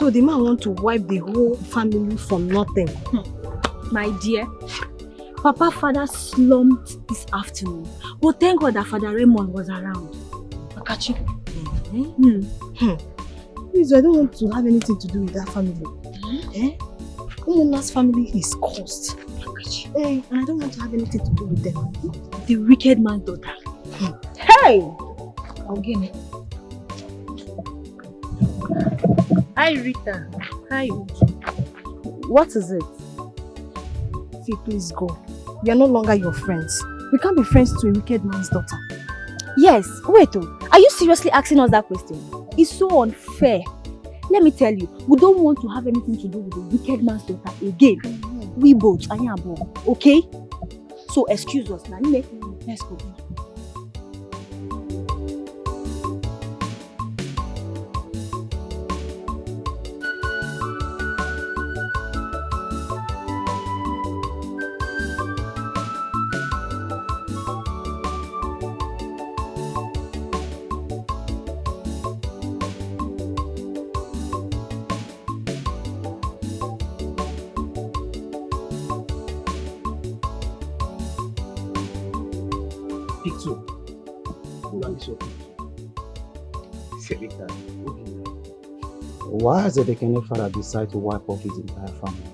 So the man wants to wipe the whole family from nothing. My dear, Papa father slumped this afternoon. But thank God that Father Raymond was around. Akachi. Please, I don't want to have anything to do with that family. Umuna's family is cursed. And I don't want to have anything to do with them. The wicked man's daughter. Hey! Again. Hi Rita. Hi Uju. What is it? See, please go. We are no longer your friends. We can't be friends to a wicked man's daughter. Yes, wait oh. Are you seriously asking us that question? It's so unfair. Let me tell you, we don't want to have anything to do with the wicked man's daughter again. We both, okay? So excuse us now. Let's go. Why has the Dekene father decided to wipe off his entire family?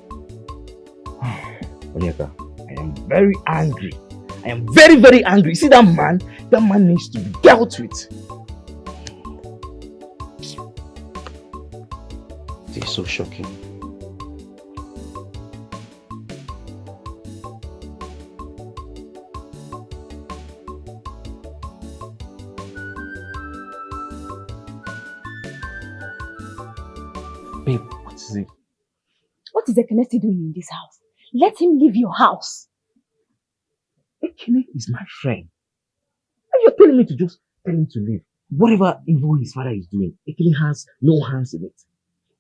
Onyeka, I am very angry. I am very, very angry. See that man? That man needs to be dealt with. It is so shocking. Babe, what is it? What is Ekene doing in this house? Let him leave your house. Ekene is my friend. And you're telling me to just tell him to leave. Whatever evil his father is doing, Ekene has no hands in it.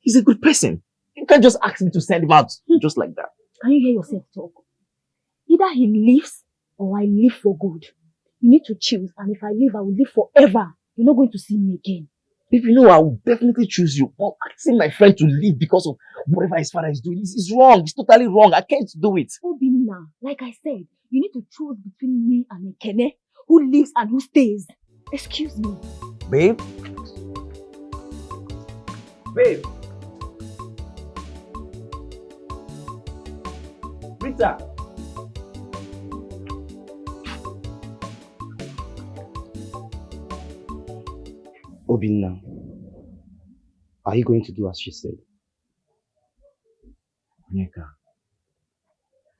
He's a good person. You can't just ask me to send him out just like that. Can you hear yourself talk? Either he leaves or I leave for good. You need to choose, and if I leave, I will live forever. You're not going to see me again. If you know, I will definitely choose you. But asking my friend to leave because of whatever his father is doing is wrong. It's totally wrong. I can't do it. Obinna, like I said, you need to choose between me and Ekene, who lives and who stays. Excuse me. Babe? Babe? Rita? Obinna, are you going to do as she said? Onyeka,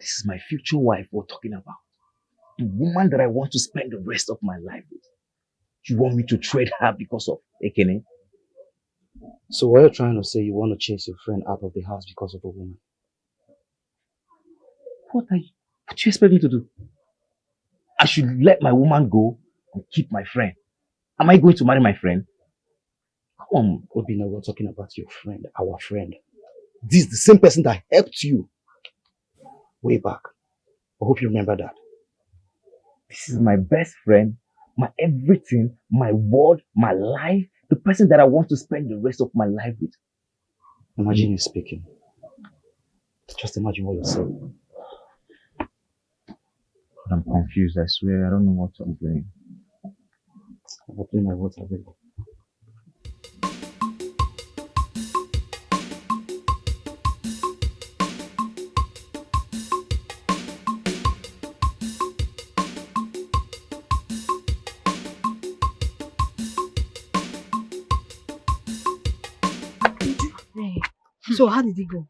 this is my future wife we're talking about. The woman that I want to spend the rest of my life with. You want me to trade her because of Ekene? So what you're trying to say, you want to chase your friend out of the house because of a woman? What do you expect me to do? I should let my woman go and keep my friend. Am I going to marry my friend? Come on, Obinna, we're talking about your friend, our friend. This is the same person that helped you way back. I hope you remember that. This is my best friend, my everything, my world, my life, the person that I want to spend the rest of my life with. Imagine you speaking. Just imagine what you're saying. I'm confused, I swear. I don't know what I'm doing. I'll play my water, baby. So how did it go?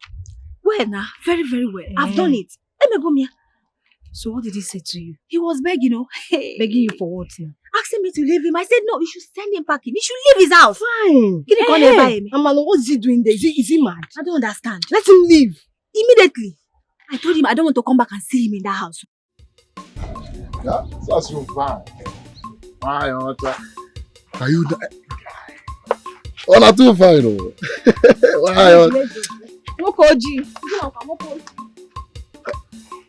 Well now, very, very well. I've done it. Let me go, Mia. So what did he say to you? He was begging, Begging you for what now? asking me to leave him. I said, no, you should send him packing. He should leave his house. Fine. Amalo, what is he doing there? Is he mad? I don't understand. Let him leave. Immediately. I told him I don't want to come back and see him in that house. Yeah, that's your fine. Why, are you there? Oh, not too fine, oh. Why,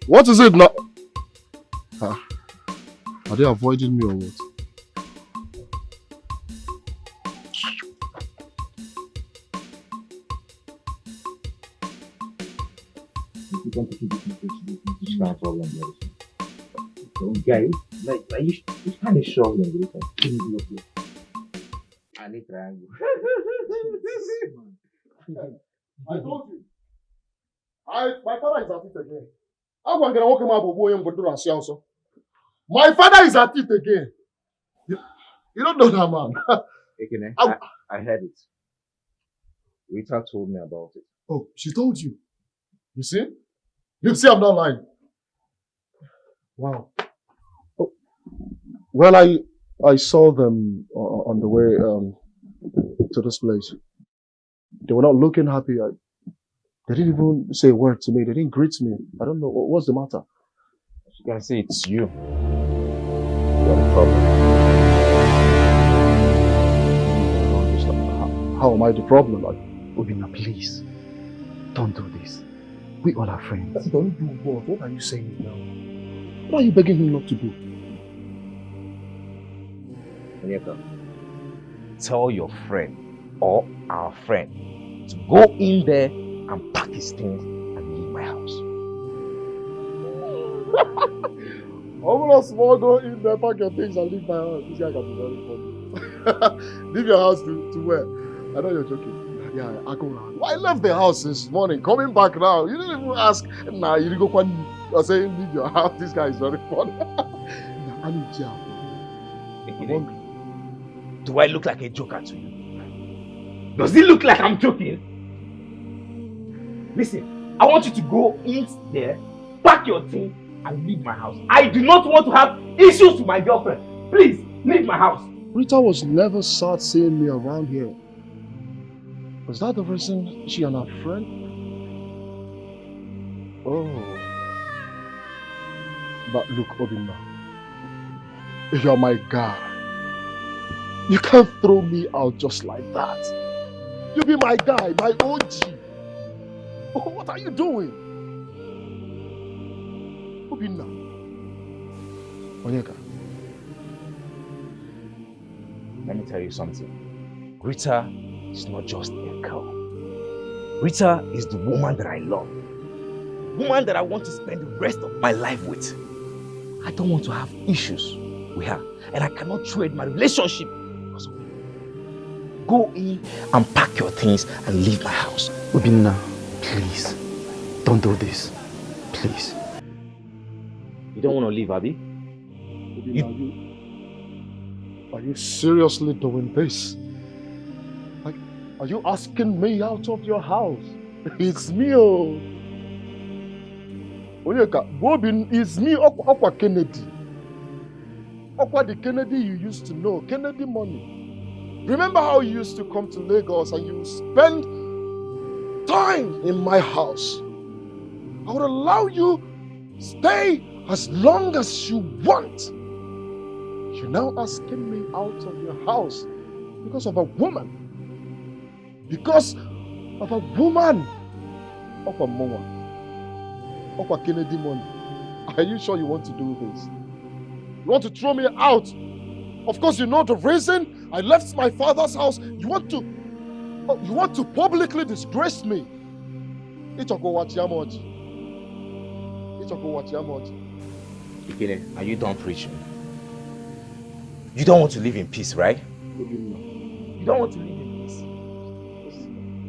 what is it now? Are they avoiding me or what? If you don't take this you start problem very soon. So guys, like you kind of struggling with it. Can you look here? I need triangle. I told you. My father is at it again. I'm going to walk him up and go to also. My father is at it again. You don't know that man. Ekene, I heard it. Rita told me about it. Oh, she told you. You see? You see I'm not lying. Wow. Oh. Well, I saw them on the way to this place. They were not looking happy. They didn't even say a word to me. They didn't greet me. I don't know. What's the matter? You can say it's you. You're the problem. How am I the problem? Obina, please. Don't do this. We all are friends. Don't do what? What are you saying now? What are you begging him not to do? Onyeka, tell your friend or our friend to go in there and pack his things and leave my house. I'm gonna small go in there, pack your things and leave my house. This guy can be very funny. Leave your house to where? I know you're joking. Yeah, I go now. Well, I left the house this morning. Coming back now. You didn't even ask. Nah, you didn't go. You're saying leave your house. This guy is very funny. I need jail. Do I look like a joker to you? Does it look like I'm joking? Listen, I want you to go in there, pack your things, and leave my house. I do not want to have issues with my girlfriend. Please, leave my house. Rita was never sad seeing me around here. Was that the reason she and her friend? Oh. But look, Obinna, you're my guy. You can't throw me out just like that. You be my guy, my OG. Oh, what are you doing? Obinna. Onyeka. Let me tell you something. Rita is not just a girl. Rita is the woman that I love. Woman that I want to spend the rest of my life with. I don't want to have issues with her. And I cannot trade my relationship because of her. Go in and pack your things and leave my house. Obinna, please. Don't do this. Please. You don't want to leave, Abby? Are you seriously doing this? Like, are you asking me out of your house? It's me, oh. Onyeka, Bobin is me, Okwa Kennedy. Okwa the Kennedy you used to know, Kennedy money. Remember how you used to come to Lagos and you spend time in my house? I would allow you stay as long as you want. You're now asking me out of your house because of a woman. Because of a woman. Of a mama. Of a Kennedy money. Are you sure you want to do this? You want to throw me out? Of course you know the reason I left my father's house. You want to publicly disgrace me. Ikene, are you done preaching? You don't want to live in peace, right? You don't want to live in peace.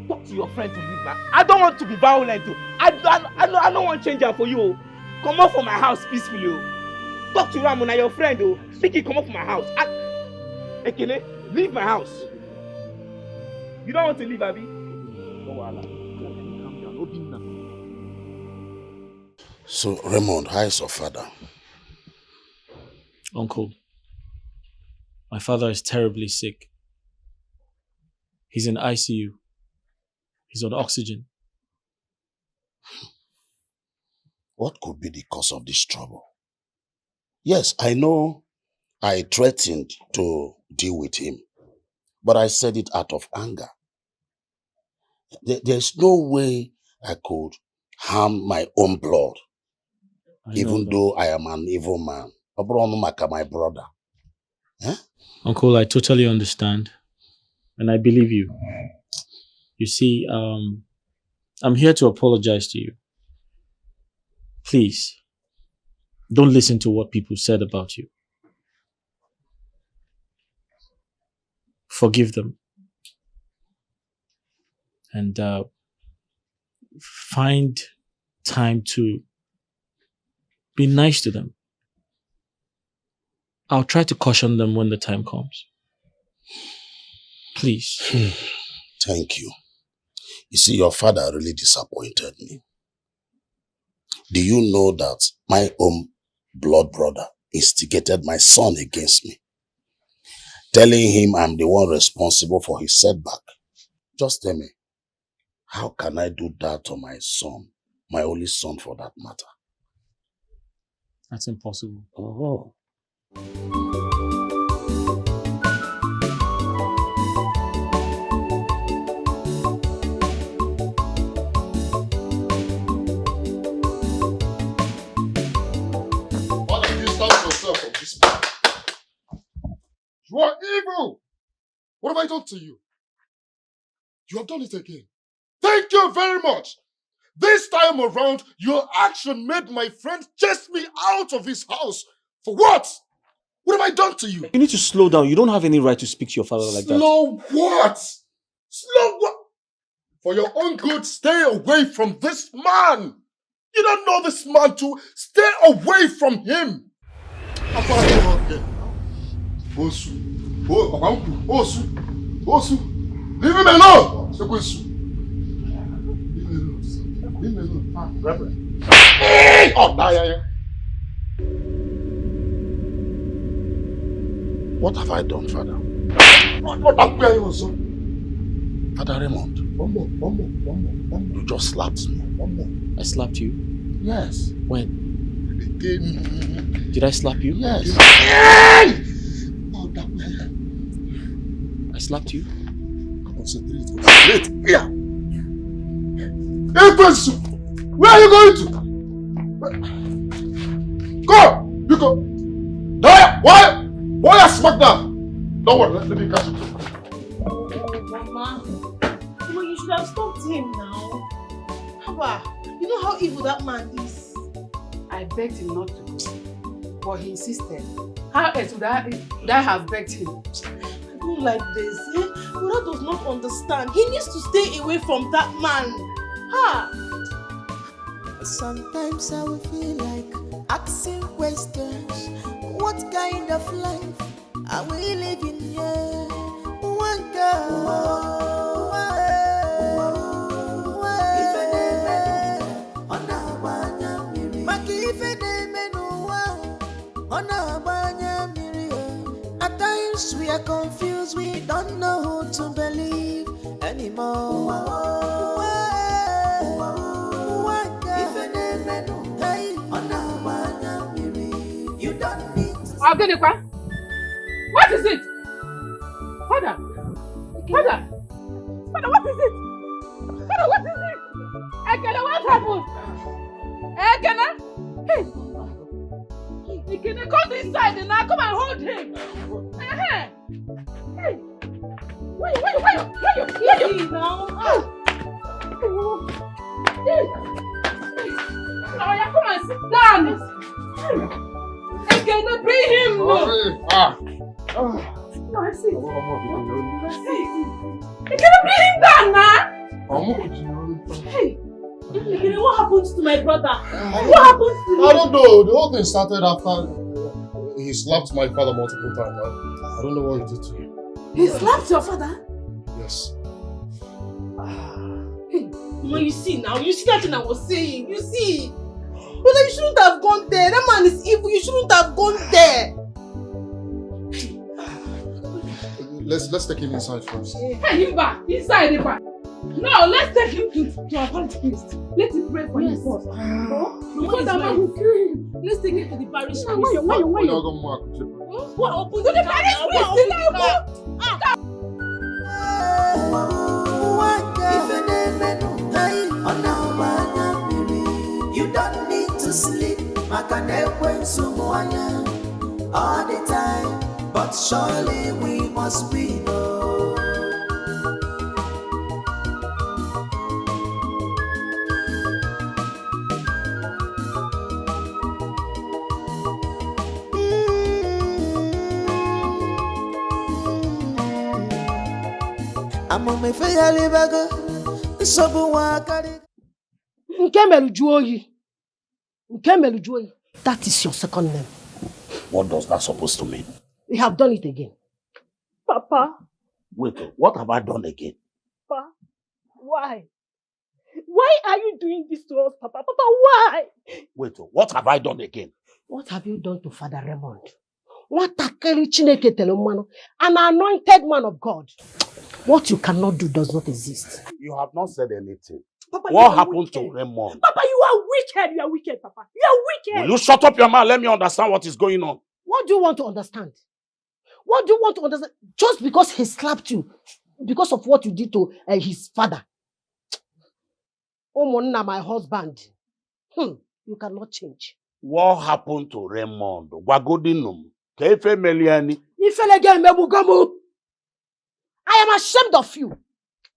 Talk to your friend to leave I don't want to be violent. I don't want to change her for you. Come out from my house peacefully. Talk to Ramona, your friend. Make it come out from my house. Ekene, leave my house. You don't want to leave, Abby? So, Raymond, how is your father? Uncle, my father is terribly sick. He's in ICU. He's on oxygen. What could be the cause of this trouble? Yes, I know I threatened to deal with him, but I said it out of anger. There's no way I could harm my own blood, even though I am an evil man. My brother. Eh? Uncle, I totally understand. And I believe you. You see, I'm here to apologize to you. Please, don't listen to what people said about you. Forgive them. And find time to be nice to them. I'll try to caution them when the time comes. Please. Thank you. You see, your father really disappointed me. Do you know that my own blood brother instigated my son against me, telling him I'm the one responsible for his setback? Just tell me, how can I do that to my son, my only son for that matter? That's impossible. Oh. Why don't you stand yourself from this man? You are evil! What have I done to you? You have done it again. Thank you very much. This time around, your action made my friend chase me out of his house. For what? What have I done to you? You need to slow down. You don't have any right to speak to your father like that. Slow what? Slow what? For your own good, stay away from this man. You don't know this man too. Stay away from him. Osu. Leave him alone. Leave him alone. Reverend. Oh, yeah. What have I done, Father? Father Raymond. One more. You just slapped me. I slapped you? Yes. When? Again. Did I slap you? Yes. I slapped you? Concentrate. Here. Where are you going to? Go! You go. There! Why are smack down? Don't worry, let me catch you. Mama, you should have stopped him now. Papa, you know how evil that man is. I begged him not to go, but he insisted. How else would I have begged him? I don't like this. Mura does not understand. He needs to stay away from that man. Sometimes I will feel like asking questions. What kind of life are we living here? One girl. At times we are confused, we don't know who to believe anymore. You don't need Agenikwa, what is it? Father, what is it? Father, what is it? Ekene, what happened? Ekene? Hey! Ekene, come inside now. Come and hold him. Hey! Why you now? Oh, yeah, come and sit down. Ekene, bring him. No, I see. Ekene, bring him down now. Hey! Ekene, what happened to my brother? What happened to him? I don't know. The whole thing started after he slapped my father multiple times. I don't know what he did to him. He slapped your father? Yes. Mama, you see now. You see that thing I was saying. You see. But you shouldn't have gone there. That man is evil. You shouldn't have gone there. Let's take him inside first. Take him back. Inside the back. No, let's take him to our parish priest. Let him pray for him first. Before that man will kill him. Let's take him to the parish priest. Why? What happened to the parish priest? You don't need to sleep all the time, but surely we must win. Amome feyali bago, sobu wakari. That is your second name. What does that supposed to mean? You have done it again. Papa, Wait, what have I done again? Papa, why? Why are you doing this to us, Papa? Papa, why? Wait, what have I done again? What have you done to Father Raymond? What an anointed man of God. What you cannot do does not exist. You have not said anything. Papa, What happened to Raymond? Papa, you are wicked. You are wicked, Papa. You are wicked. Will you shut up your mouth? Let me understand what is going on. What do you want to understand? What do you want to understand? Just because he slapped you, because of what you did to his father. Oh, Monna, my husband. You cannot change. What happened to Raymond? Wagodinum. Kefe Meliani. I am ashamed of you.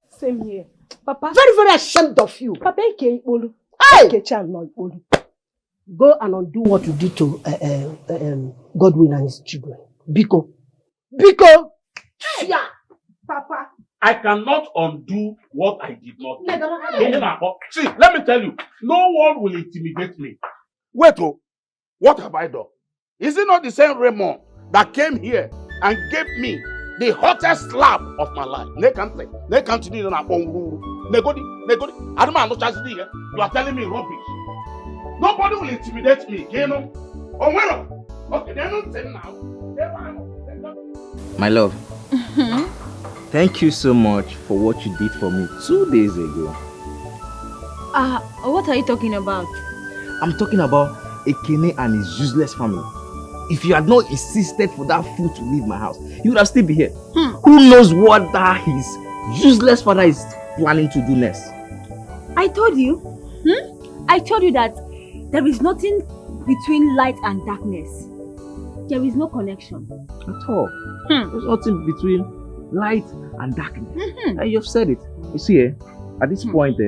Same here. Papa. Very, very ashamed of you. Papa, hey! Go and undo what you did to Godwin and his children. Biko. Yeah. Papa. I cannot undo what I did not do. See, let me tell you, no one will intimidate me. Wait, what have I done? Is it not the same Raymond that came here and gave me the hottest slap of my life? You are telling me rubbish. Nobody will intimidate me, you know? Okay, they're not saying now. My love, thank you so much for what you did for me 2 days ago. What are you talking about? I'm talking about Ekene and his useless family. If you had not insisted for that fool to leave my house, he would have still been here. Who knows what that his useless father is planning to do next? I told you. I told you that there is nothing between light and darkness. There is no connection. At all. There's nothing between light and darkness. And you've said it. You see, at this point,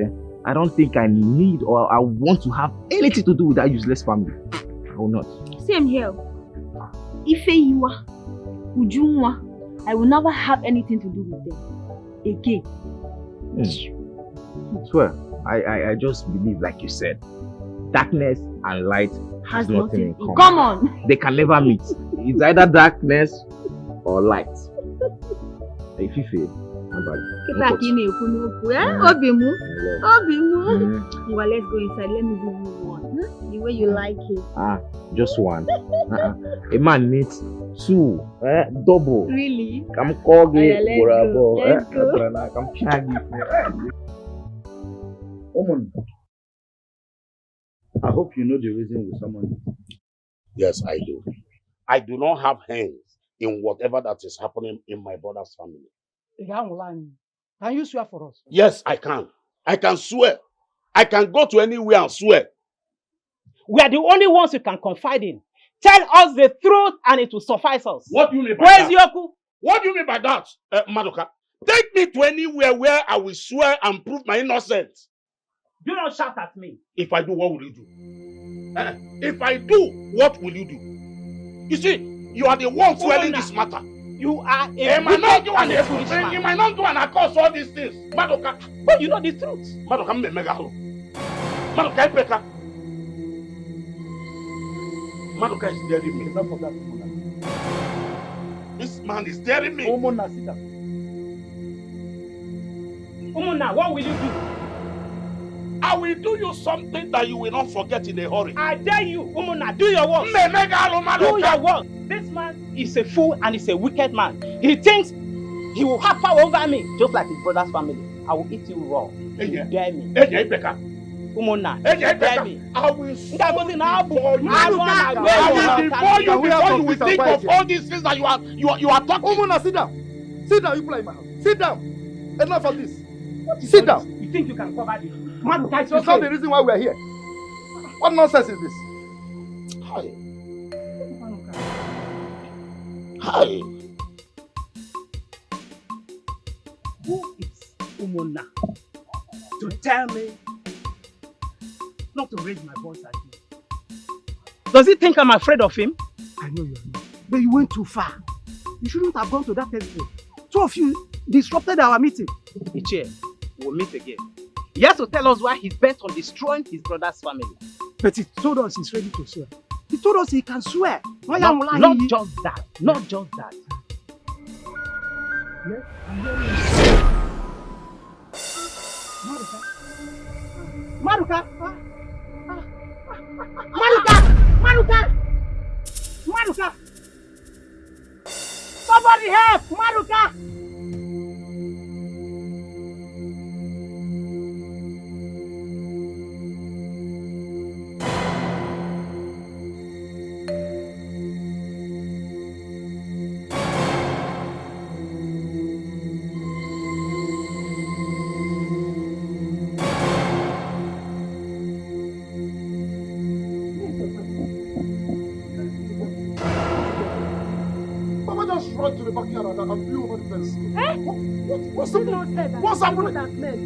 I don't think I need or I want to have anything to do with that useless family. I will not. Same here. Ifeiwa, Ujunwa, I will never have anything to do with them again. I swear, I just believe, like you said, darkness and light has nothing in common. Come on! They can never meet. It's either darkness or light. If you feel, Well, let's go inside. Let me give you one. The way you like it. Just one. A man needs two. Double. Really? Come call me. Let's go. I hope you know the reason we summoned you. Yes, I do. I do not have hands in whatever that is happening in my brother's family. Can you swear for us? Yes, I can. I can swear. I can go to anywhere and swear. We are the only ones you can confide in. Tell us the truth and it will suffice us. What do you mean by Where's that? Yoku? What do you mean by that, Madoka? Take me to anywhere where I will swear and prove my innocence. Do not shout at me. If I do, what will you do? If I do, what will you do? You see, you are the one swelling this matter. You are a Am I not doing a foolish man? Am I not doing and cause all these things? Madoka. But you know the truth. Madoka, I'm a megalo. Madoka, I peka. Madoka is daring me. Enough of that. This man is daring me. Umuna, what will you do? I will do you something that you will not forget in a hurry. I dare you, Umuna, do your work. Do your work. This man is a fool and is a wicked man. He thinks he will have power over me, just like his brother's family. I will eat you raw. You dare me. Umuna, dare me. I will devour you before you will think of all these things that you are talking. Umuna, sit down. Sit down, you play my house. Sit down. Enough of this. Sit down. You think you can cover this? It's not the reason why we are here. What nonsense is this? Hi. Hi. Who is Umuna to tell me not to raise my voice at you? Does he think I'm afraid of him? I know you're not. But you went too far. You shouldn't have gone to that extent. Two of you disrupted our meeting. Ichie, we'll meet again. He has to tell us why he's bent on destroying his brother's family. But he told us he's ready to swear. He told us he can swear. Not just that. Not just that. Yes. Maruka! Maruka! Maruka! Maruka! Somebody help! Maruka! Run to the backyard and flew over the fence. What's happening? What's happening? That man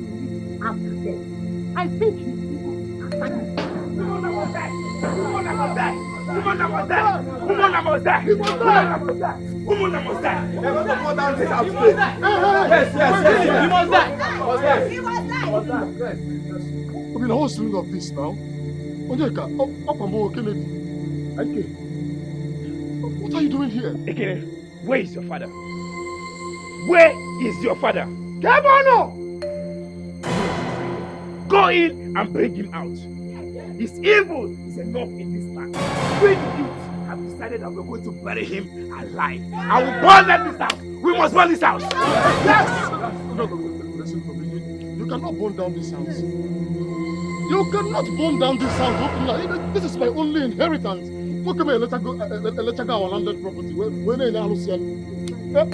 after death. I think he's attacking. Woman was there. Woman was there. Woman was there. Woman was there. Woman was there. He was there. I mean, what's the meaning of this now? Onyeka, Kennedy. What are you doing here? Ekene, where is your father? Where is your father? Gabono! Go in and bring him out. His evil is enough in this land. We the youth have decided that we're going to bury him alive. I will burn down this house. We must burn this house. Yes! No, listen to me. You cannot burn down this house. You cannot burn down this house. This is my only inheritance. Look at me, let's go our landed property.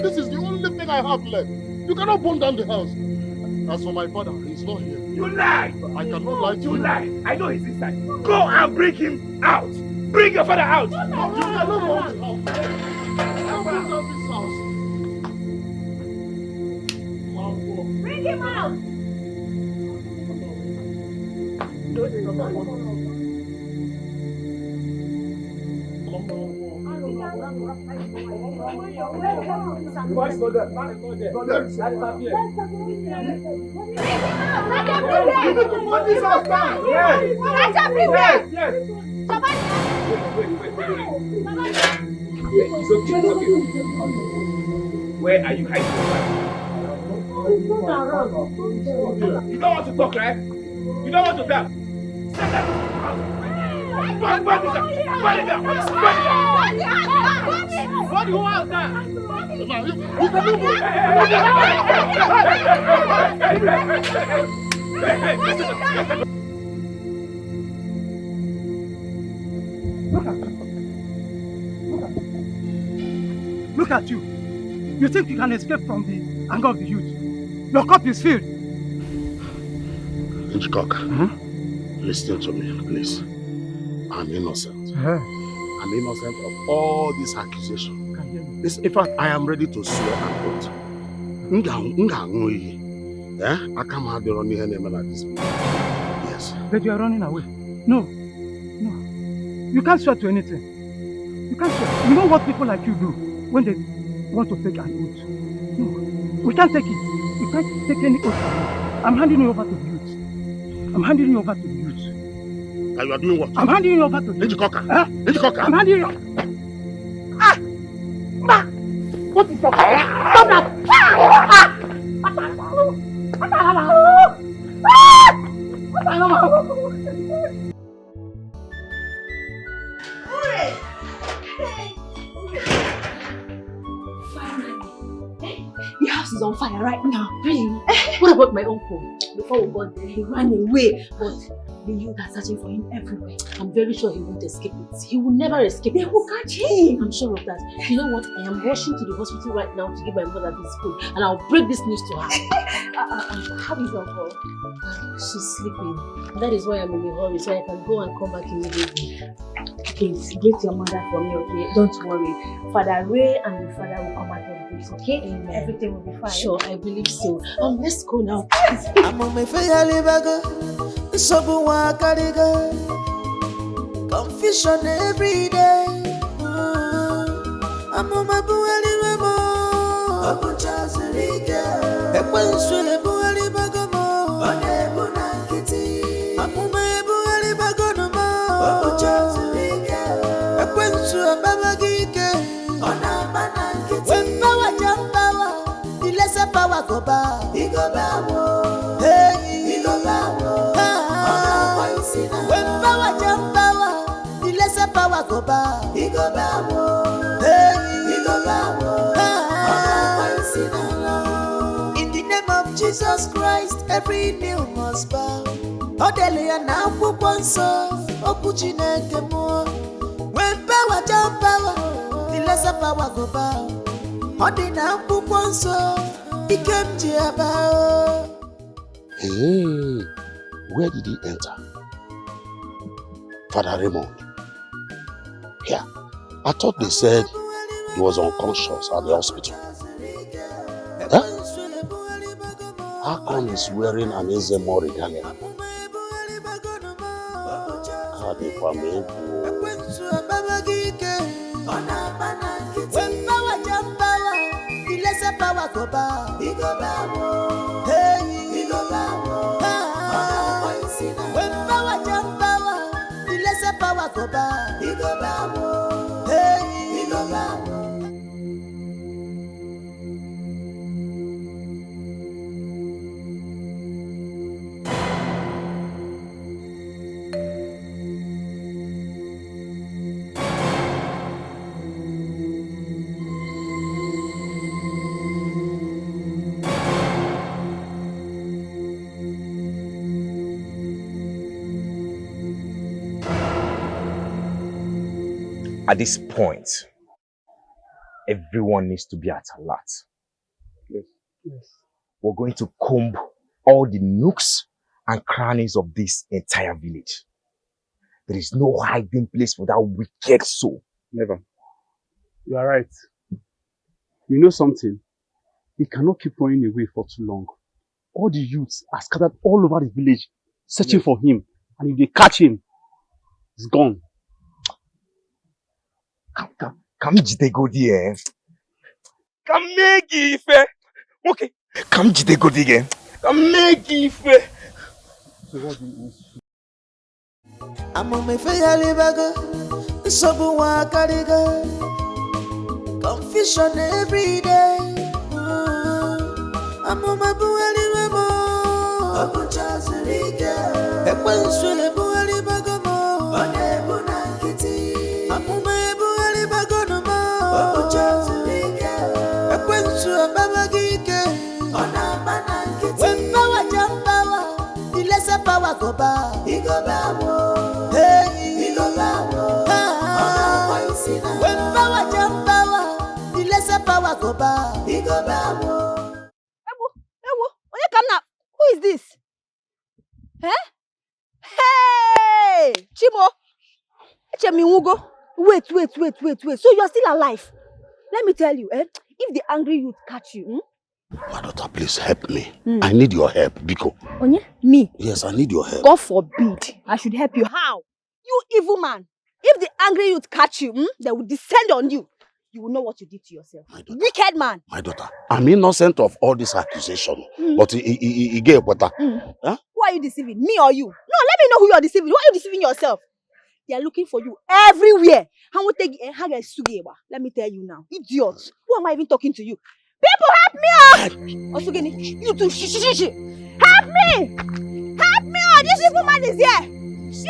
This is the only thing I have left. You cannot burn down the house. As for my father, he's not here. You lie! I cannot lie to you. You lie! I know he's inside. Go and bring him out! Bring your father out! You cannot burn the house. You cannot burn down this house. Bring him out! Where are you hiding? You don't want to talk, right? You don't want to tell. Send that out. What do you want now? Look at you. You think you can escape from the anger of the youth? Your cup is filled. Hitchcock, listen to me, please. I'm innocent. I'm innocent of all these accusations. In fact, I am ready to swear an oath. I can't have the running enemy like this. Yes. But you are running away. No. You can't swear to anything. You can't swear. You know what people like you do when they want to take an oath? No. We can't take it. We can't take any oath. I'm handing you over to the youth. I'm handing you over to the youth. And you are doing what? I'm handing you over to the youth. Hitchcock. I'm handing you. What is that? Stop that! The house is on fire right now. Really? What about my uncle? Before we got there, he ran away. But the youth are searching for him everywhere. I'm very sure he won't escape it. He will never escape it. They will catch him. I'm sure of that. You know what? I am rushing to the hospital right now to give my mother this food. And I'll break this news to her. How is uncle? She's sleeping. That is why I'm in a hurry, so I can go and come back immediately. Please, greet your mother for me, okay? Don't worry. Father Ray and your father will come out of this, okay? Amen. Everything will be fine. Sure, I believe so. Let's go now. I'm on my confusion every day. I'm on my In the name of Jesus Christ, every knee must bow. Odelia na akwụkwọ nsọ, okwu Chineke mụọ. When power jump power, the lesser power go bow. Ọ dị na akwụkwọ nsọ, ike m ji aba. Hey, where did he enter? Father Raymond. Yeah, I thought they said he was unconscious at the hospital. Huh? How come he's wearing an Ezemo regalia? When power jump power, the lesser power go bow. Hey, when power jump power, the lesser power go bow. Hey, At this point, everyone needs to be at alert. Yes. We're going to comb all the nooks and crannies of this entire village. There is no hiding place for that wicked soul. Never. You are right. You know something? He cannot keep running away for too long. All the youths are scattered all over the village, searching for him. And if they catch him, he's gone. Come jide go there. Come make it. Okay. Come jide go there. Come make it. So what do you mean? I'm on my fair confusion every day. I'm on my when power jump power, the lesser power go bow. Hey, when power jump power, the lesser power go bow. Who is this? Eh? Hey! Chimo! Wait. So you're still alive? Let me tell you, if the angry youth catch you, My daughter, please help me. I need your help, Biko. Onye? Me? Yes, I need your help. God forbid I should help you. How? You evil man. If the angry youth catch you, they will descend on you. You will know what you did to yourself. Wicked man. My daughter, I'm innocent of all this accusation. But he gave water. Huh? Who are you deceiving? Me or you? No, let me know who you are deceiving. Why are you deceiving yourself? They are looking for you everywhere. Let me tell you now. Idiots. Who am I even talking to you? People, help me! Osugini, you too. Help me! Help me! This evil man is here.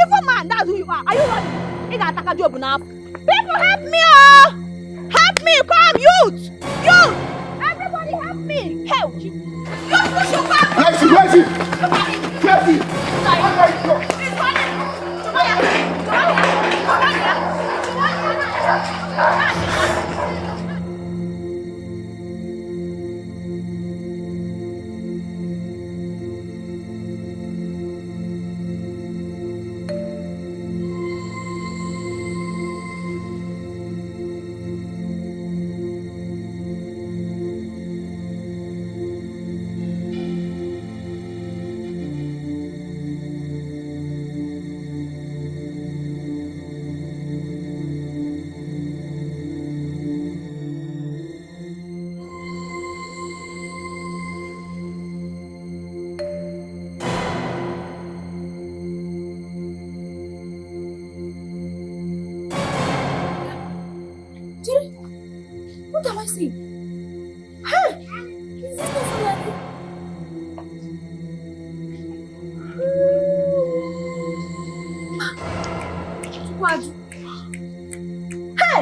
Evil man, that's who you are. Are you ready? People, help me! Help me! Come, youth! Youth! Everybody, help me! Help you! Youth, push your back! Let's see! What am I saying? Hey! Is this not salary? What? Hey!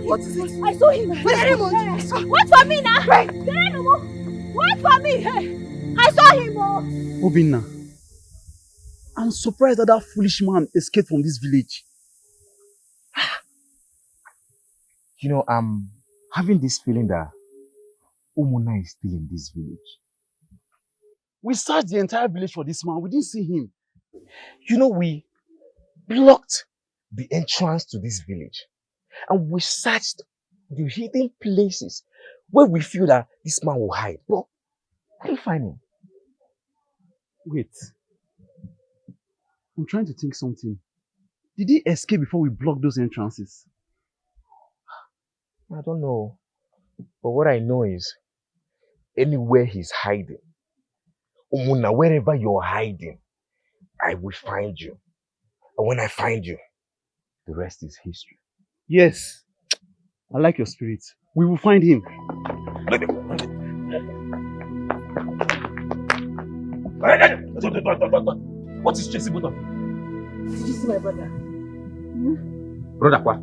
What is it? I saw him. Wait for me now. Wait for me. Hey. I saw him. Obinna, I'm surprised that foolish man escaped from this village. You know, I'm having this feeling that Umuna is still in this village. We searched the entire village for this man. We didn't see him. You know, we blocked the entrance to this village. And we searched the hidden places where we feel that this man will hide. But I didn't find him. Wait. I'm trying to think something. Did he escape before we blocked those entrances? I don't know. But what I know is, anywhere he's hiding, Umuna, wherever you're hiding, I will find you. And when I find you, the rest is history. Yes. I like your spirit. We will find him. What is chasing both of you? Did you see my brother? Brother what?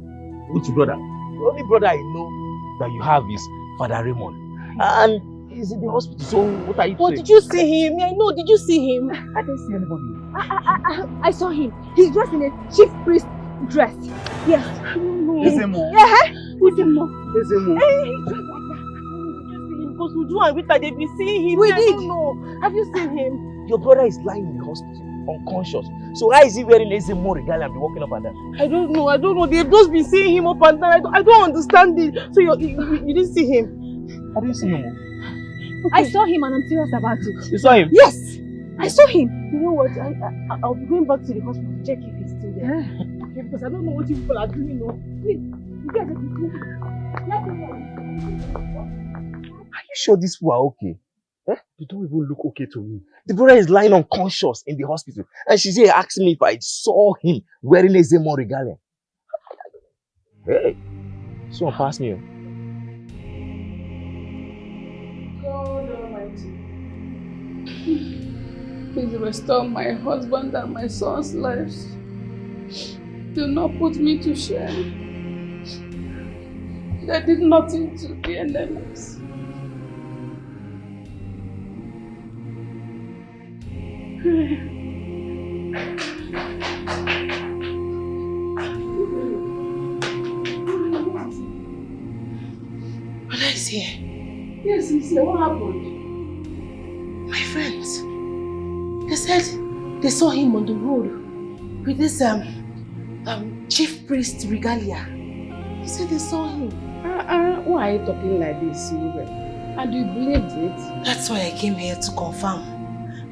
Which brother? The only brother I know that you have is Father Raymond. And he's in the hospital, so what are you saying? Did you see him? I know, did you see him? I didn't see anybody. I saw him. He's dressed in a chief priest dress. Yes. Ezemo. Yeah. Who's Ezemo? Ezemo. Hey, he's dressed like that. Did you see him? Because Uju and Rita, they've been seeing him. I don't know. Have you seen him? Your brother is lying in the hospital, unconscious. So why is he wearing Ezemo regalia and be walking up and down? I don't know. They've just been seeing him up and down. I don't understand it. So you didn't see him? I didn't see him. Okay. I saw him and I'm serious about it. You saw him? Yes. I saw him. You know what? I'll be going back to the hospital to check if he's still there. Okay, because I don't know what you people are doing now. Please, you guys are doing. Are you sure these people are okay? They don't even look okay to me. The brother is lying unconscious in the hospital. And she's here asking me if I saw him wearing a Ezemo regalia. Hey, someone pass me. God Almighty, please restore my husband and my son's lives. Do not put me to shame. They did nothing to the enemies. Brother is here. Yes, he's here. What happened? My friends. They said they saw him on the road with this chief priest regalia. He said they saw him. Why are you talking like this, Silver? And you believed it? That's why I came here to confirm.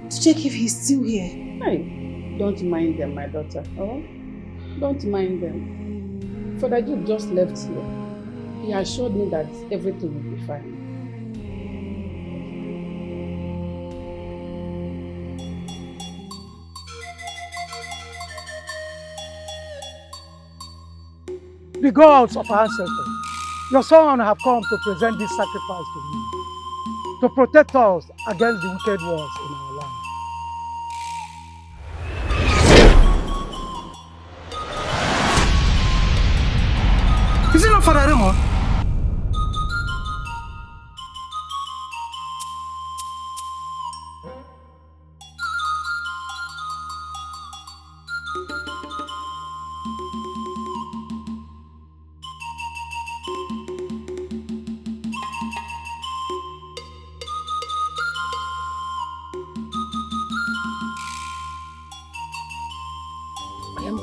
To check if he's still here. Hey, don't mind them, my daughter. Oh, don't mind them. Father Jude just left here. He assured me that everything will be fine. The gods of our ancestors, your son have come to present this sacrifice to you, to protect us against the wicked ones in our land. Is it not Father Raymond?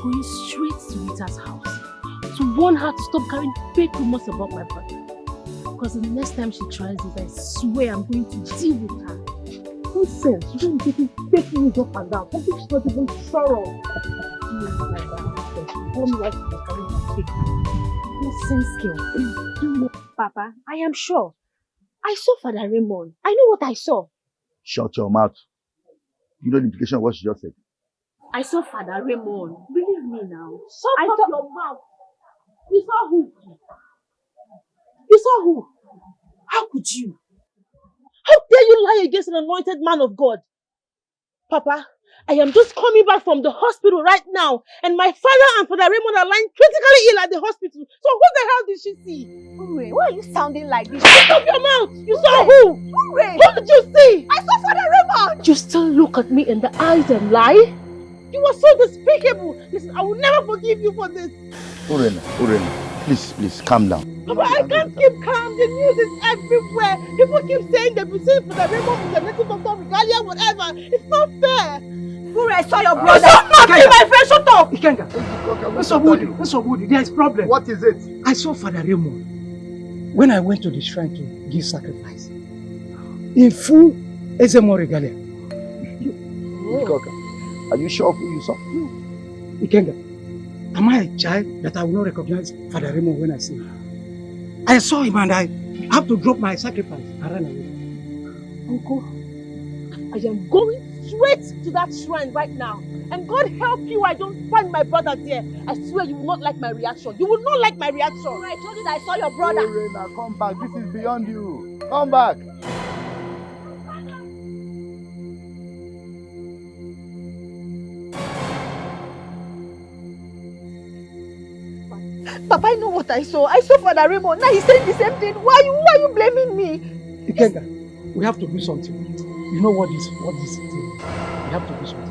Going straight to Rita's house to warn her to stop carrying fake rumors about my brother. Because the next time she tries this, I swear I'm going to deal with her. Nonsense. You don't be taking fake news up and down. Something is not even sorrow. Like that. Don't like to carry my fake. Nonsense, girl. Papa, I am sure. I saw Father Raymond. I know what I saw. Shut your mouth. You know the implication of what she just said. I saw Father Raymond. Believe me now. Shut up your mouth. You saw who? You saw who? How could you? How dare you lie against an anointed man of God? Papa, I am just coming back from the hospital right now, and my father and Father Raymond are lying critically ill at the hospital. So who the hell did she see? Ure, why are you sounding like this? Shut up your mouth! You saw who? Ure! Who did you see? I saw Father Raymond! You still look at me in the eyes and lie? You are so despicable. Listen, I will never forgive you for this. Urena, please, calm down. Papa, I can't keep calm. The news is everywhere. People keep saying they've been seeing Father Raymond with the native doctor, regalia, whatever. It's not fair. Ure, I saw your brother. Stop not be my friend, shut up! Ikenga, Mr. Woody, there is problem. What is it? I saw Father Raymond when I went to the shrine to give sacrifice. In full Ezemo regalia. Are you sure of who you saw? Ikenga, am I a child that I will not recognize Father Raymond when I see him? I saw him and I have to drop my sacrifice and run away. Uncle, I am going straight to that shrine right now. And God help you, I don't find my brother there. I swear you will not like my reaction. You will not like my reaction. I told you that I saw your brother. Urena, come back. This is beyond you. Come back. Papa, I know what I saw. I saw Father Raymond. Now he's saying the same thing. Why are you blaming me? Ikenga, we have to do something. You know what this thing is? We have to do something.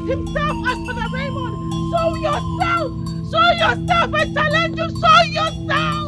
Himself as Father Raymond. Show yourself and challenge you. Show yourself.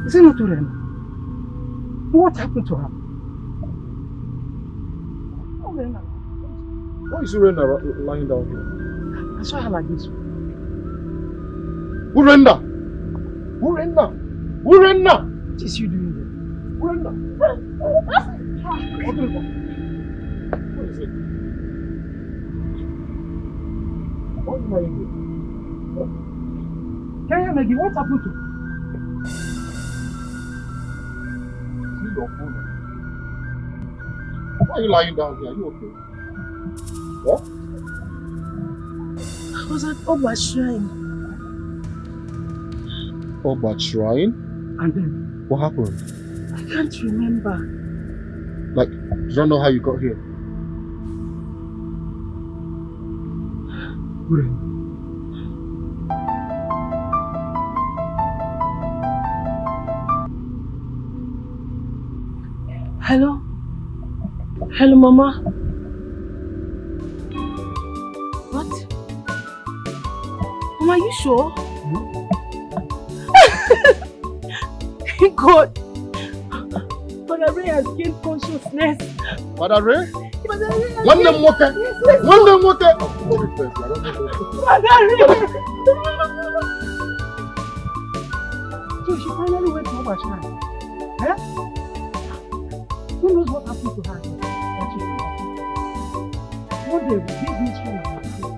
Is it not Urena? What happened to her? Urena. Why is Urena lying down here? I saw her like this. Urena! What is you doing there? Urena! What is it? Why are you lying here? Can you Maggie, what happened to her? Your phone. Why are you lying down here? Are you okay? What? I was at Oba Shrine. Oba Shrine? And then? What happened? I can't remember. Like, you don't know how you got here? Hello? Hello, Mama? What? Mama, are you sure? Thank God. Father Ray has gained consciousness. Father Ray? Father Ray has One name water. One name water. Father Ray. So she finally went home at night. Eh? Who knows what happened to her? One day, big mystery in our school.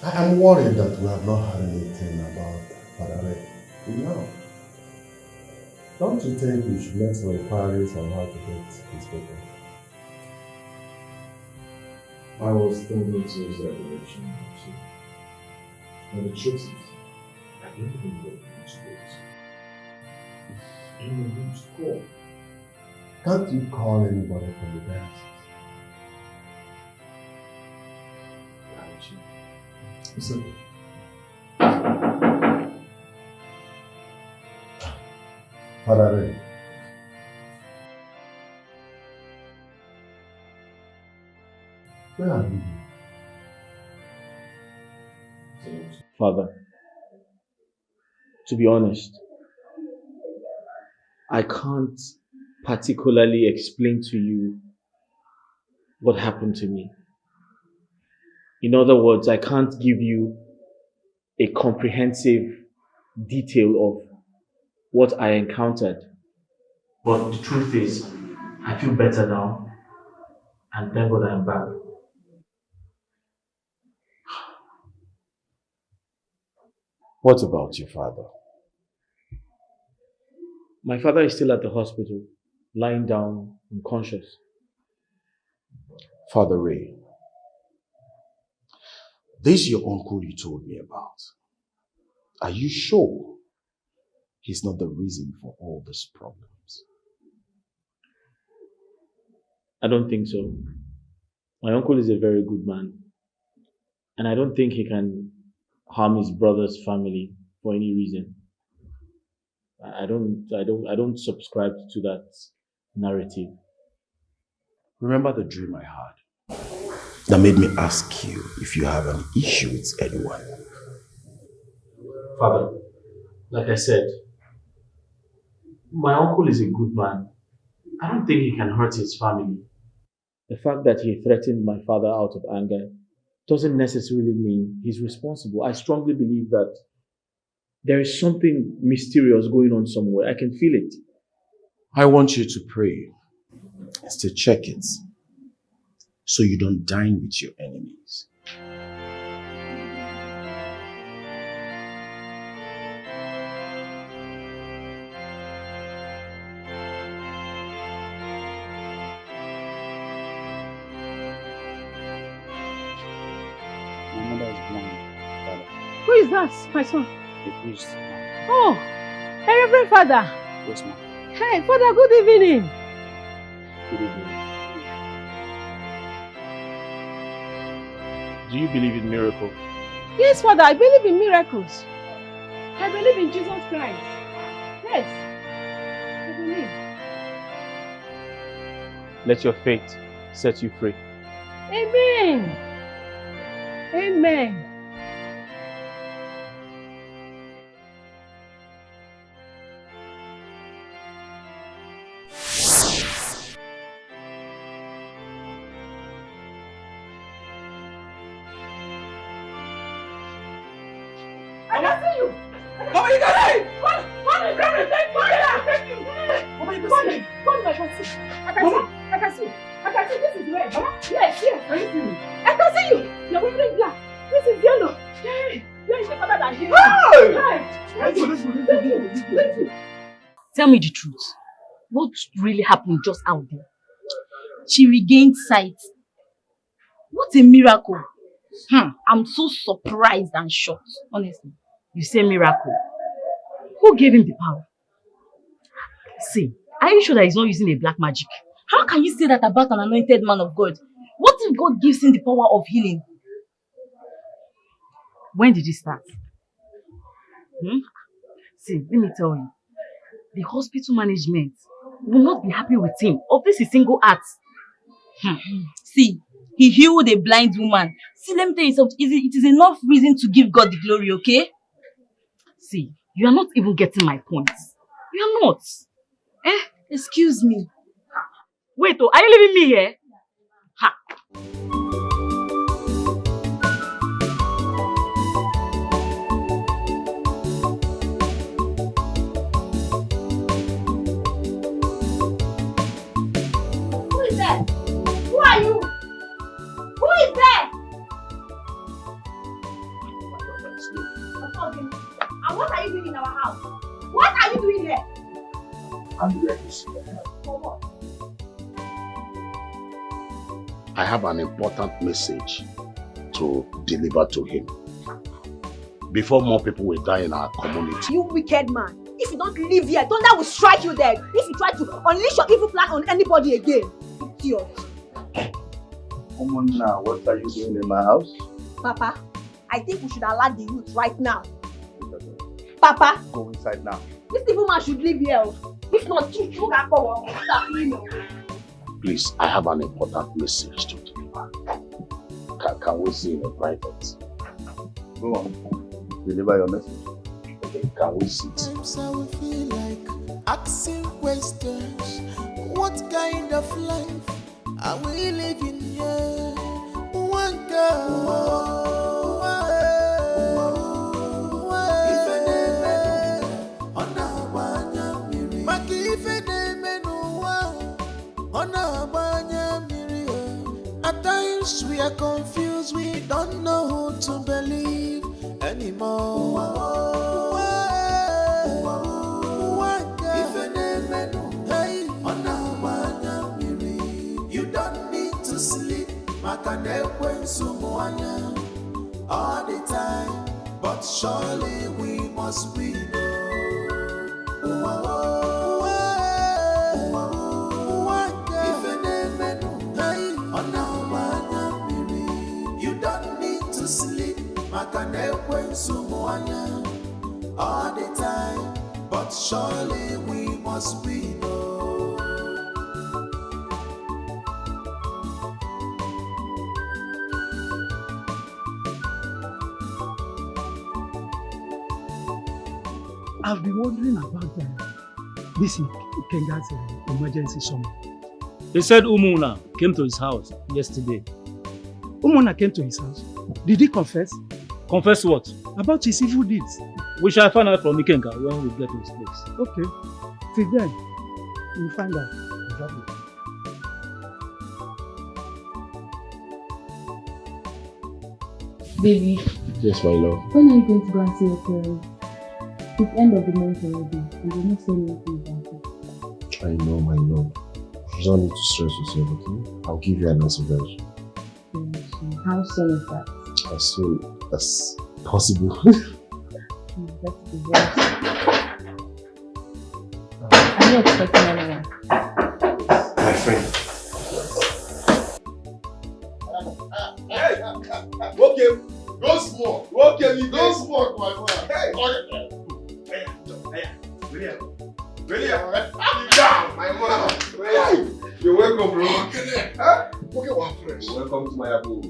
I am worried that we have not heard anything about Father Ray till now. Don't you think we should make some inquiries on how to get his paper? I was thinking to use that direction too. But the truth is, I don't even know who to go to. I don't know who to call. Can't you call anybody from the diocese? Listen. Father Ray. Where are you? Father, to be honest, I can't particularly explain to you what happened to me. In other words, I can't give you a comprehensive detail of what I encountered. But the truth is, I feel better now, and thank God I'm back. What about your father? My father is still at the hospital, lying down, unconscious. Father Ray, this is your uncle you told me about. Are you sure he's not the reason for all these problems? I don't think so. My uncle is a very good man, and I don't think he can harm his brother's family for any reason. I don't subscribe to that narrative. Remember the dream I had that made me ask you if you have an issue with anyone? Father, like I said, my uncle is a good man. I don't think he can hurt his family. The fact that he threatened my father out of anger doesn't necessarily mean he's responsible. I strongly believe that there is something mysterious going on somewhere. I can feel it. I want you to pray and to check it so you don't dine with your enemies. My mother is blind, Father. Who is that, my son? The priest. Oh, hey, Reverend Father. Yes, ma'am. Hey, Father, good evening. Good evening. Do you believe in miracles? Yes, Father, I believe in miracles. I believe in Jesus Christ. Yes, I believe. Let your faith set you free. Amen. Amen. I can see you. Mama, you got it. Mommy, thank you. Mama, you can see. Mommy, I can see. I can see. I can see. This is red. Mama, yes. Can you see me? I can see you. You're wearing black. This is yellow. Hey, where is the father that heals? Thank you. Tell me the truth. What really happened just out there? She regained sight. What a miracle. I'm so surprised and shocked, honestly. You say miracle. Who gave him the power? See, are you sure that he's not using a black magic? How can you say that about an anointed man of God? What if Only God gives him the power of healing. When did it start? See, let me tell you. The hospital management will not be happy with him of this is single act. See, he healed a blind woman. See, let me tell you something. It is enough reason to give God the glory, okay? See, you are not even getting my point. You are not. Excuse me. Wait, are you leaving me here? Ha! Who is there? Who are you? Who is there? And what are you doing in our house? What are you doing here? I'm ready. For what? I have an important message to deliver to him. Before more people will die in our community. You wicked man. If you don't leave here, thunder will strike you dead. If you try to unleash your evil plan on anybody again. Idiot. Come on now, what are you doing in my house? Papa, I think we should alert the youth right now. Papa, Go inside now. this evil man should leave here. If not, you can go. Please, I have an important message to deliver. Can we see in a private? Go on. Deliver your message. Okay, can we sit? Sometimes I will feel like asking questions. What kind of life are we living here? One girl. At times we are confused, we don't know who to believe anymore. You don't need to sleep, all the time, but surely we must be. You don't need to sleep, all the time, but surely we must be. I've been wondering about this Kenga's emergency summon. They said Umuna came to his house yesterday. Umuna came to his house. Did he confess? Confess what? About his evil deeds. We shall find out from Ikenga when we get to his place. Okay. Till then, we'll find out. Exactly. Baby. Yes, my love. When are you going to go and see your parents? It's end of the month already, and they're not saying anything about it. I know, my love. You don't need to stress yourself, okay? I'll give you an answer very soon. How soon is that? As soon as possible. That's the worst. Are you expecting anyone? My friend. Okay, go small. Okay, we go small, my boy. Hey, down, my man. You're welcome, bro. Okay, one fresh. Welcome to my abode.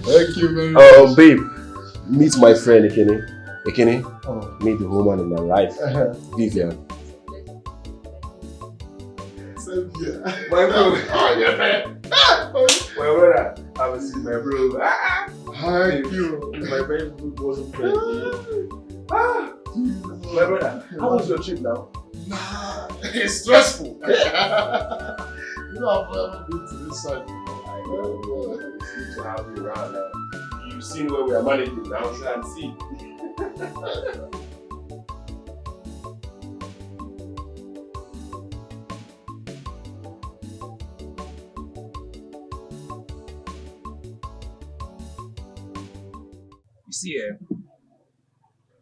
Thank you very much. Babe, meet my friend Ekene. Ekene, meet the woman in my life, Vivian. Same here. My bro. Oh, yeah, man. My brother, I will see my bro. Thank you. My very good wasn't my brother, how was your trip now? Nah, it's stressful. You know, I've never been to this side before. I know. It's good to have you around now. You've seen where we are managing now, so and see. You see,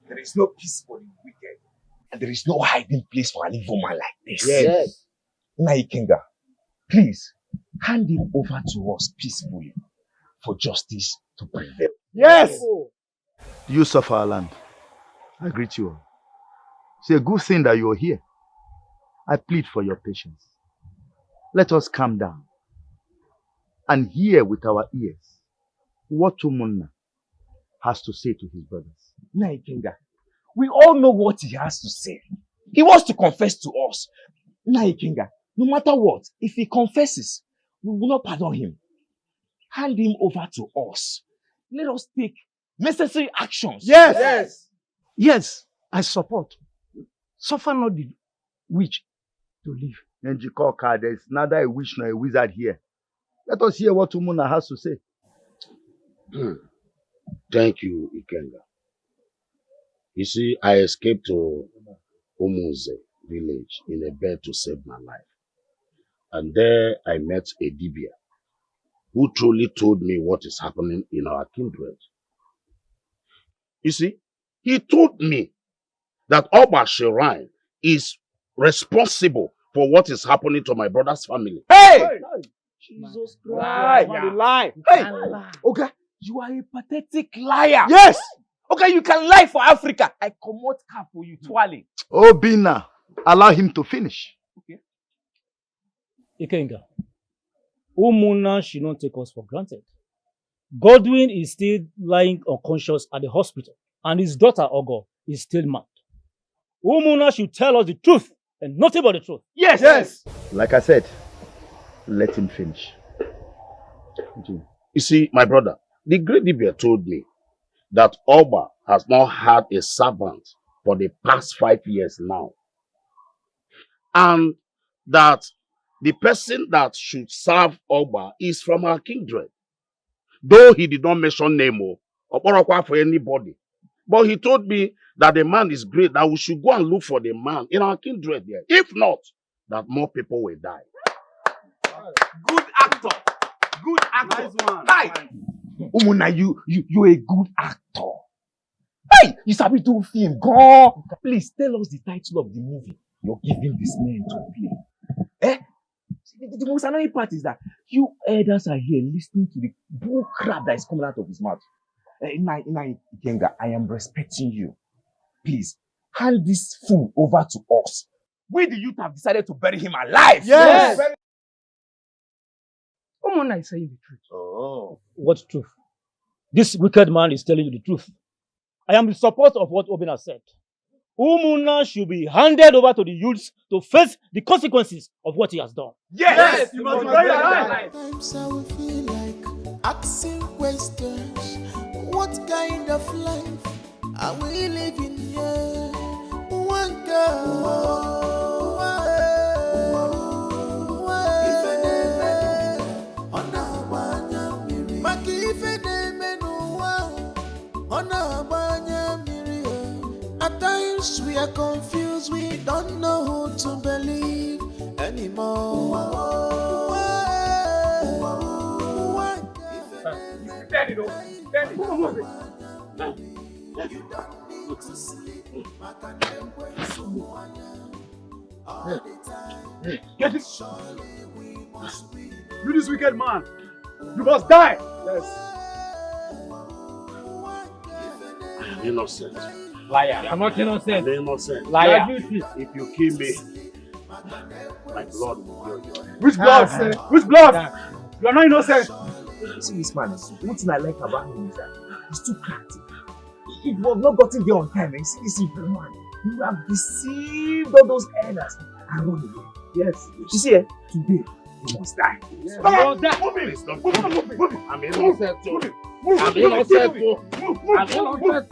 there is no peace for the wicked, and there is no hiding place for an evil man like this. Yes. Naikinga, Please, hand him over to us peacefully for justice to prevail. Yes! You suffer our land. I greet you all. It's a good thing that you are here. I plead for your patience. Let us calm down and hear with our ears what Umunna has to say to his brothers. Naikinga, we all know what he has to say. He wants to confess to us. Naikinga, no matter what, if he confesses, we will not pardon him. Hand him over to us. Let us take necessary actions. Yes! Yes! Yes, I support. Suffer not the witch to live. Njikoka, there is neither a witch nor a wizard here. Let us hear what Umunna has to say. Thank you, Ikenga. You see, I escaped to Umuze village in a bed to save my life. And there I met a Dibia who truly told me what is happening in our kindred. You see, he told me that Oba Shrine is responsible for what is happening to my brother's family. Hey! Jesus Christ! You lie. Hey! Okay, you are a pathetic liar. Yes! Okay, you can lie for Africa. I commot cap for you, Twali. Oh, Bina, allow him to finish. Okay. Ikenga, Umunna should not take us for granted. Godwin is still lying unconscious at the hospital, and his daughter, Ogo, is still mad. Umunna should tell us the truth, and nothing but the truth. Yes! Yes! Like I said, let him finish. You see, my brother, the great Dibia told me that Oba has not had a servant for the past 5 years now. And that the person that should serve Oba is from our kindred. Though he did not mention name or for anybody. But he told me that the man is great, that we should go and look for the man in our kindred there. If not, that more people will die. Good actor. Good actor. Nice one. Hi. Umunna, you're a good actor. Hey, you sabi do film. Go. Please tell us the title of the movie you're giving this man to play. Eh? The most annoying part is that you elders are here listening to the bull crap that is coming out of his mouth. Ikenga, I am respecting you. Please, hand this fool over to us. We the youth have decided to bury him alive. Yes! Umunna is saying the truth. Oh. What truth? This wicked man is telling you the truth. I am in support of what Obina said. Umunna should be handed over to the youths to face the consequences of what he has done. Yes! You must be very alive. Sometimes I will feel like asking questions. What kind of life are we living here? One girl. At times we are confused, we don't know who to believe anymore. Get it? You this wicked man. You must die. Yes. I am innocent. Liar. You are not innocent. I'm innocent. Liar. If you kill me, my blood will go your head. Which blood? Which blood? You are not innocent. You see this man, one thing I like about him is that he's too crafty. He was not gotten there on time. You see this evil man. You have deceived all those elders and run away. Yes. You see, today he must die. Yes. Come on, die. Move it. Stop. Move it. I'm innocent too. I'm innocent too. I'm innocent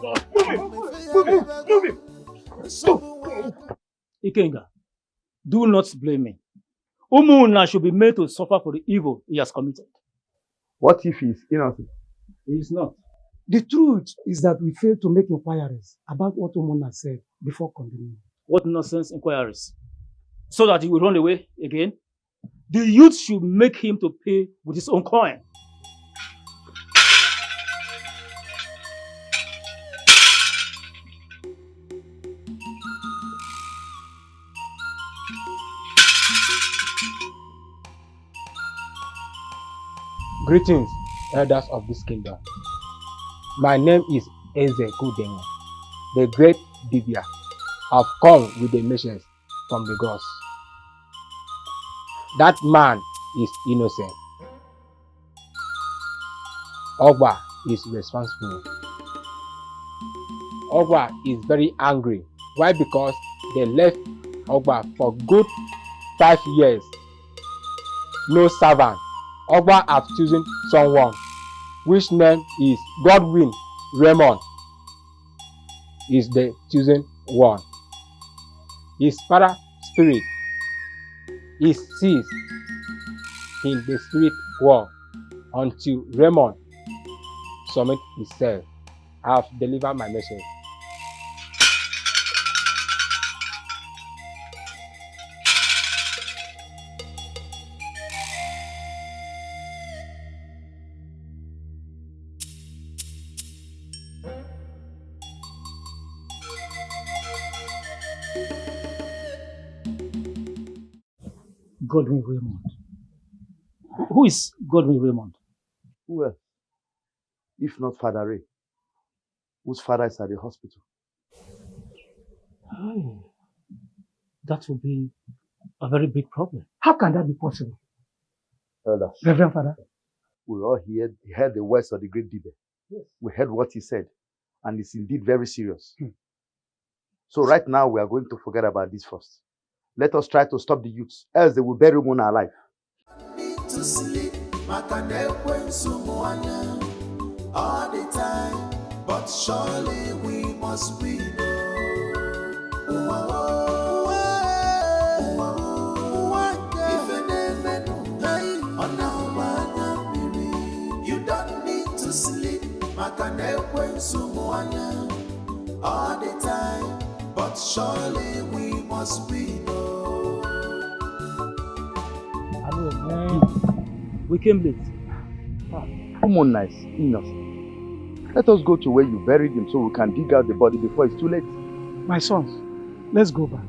too. Move it. Ikenga, do not blame me. Umunna should be made to suffer for the evil he has committed. What if he is innocent? He is not. The truth is that we failed to make inquiries about what Umunna said before condemning. What nonsense inquiries? So that he will run away again? The youth should make him to pay with his own coin. Greetings, elders of this kingdom. My name is Eze Kudenwa, the great Dibia. I've come with a message from the gods. That man is innocent. Ogba is responsible. Ogba is very angry. Why? Because they left Ogba for good 5 years. No servant. Ogba have chosen someone which name is Godwin Raymond is the chosen one. His father spirit is seized in the spirit world until Raymond submit himself. I have delivered my message. Godwin Raymond. Who is Godwin Raymond? Who else? If not Father Ray, whose father is at the hospital. Oh, that will be a very big problem. How can that be possible? Elders, Reverend Father? we all heard the words of the great Dibe. Yes. We heard what he said, and it's indeed very serious. So right now, we are going to forget about this first. Let us try to stop the youths, else they will bury one alive. To sleep, all the time, but surely we must win. You don't need to sleep, all the time, but surely we must win. Hello, man. We came late. Come on, nice, innocent. Let us go to where you buried him so we can dig out the body before it's too late. My sons, let's go back.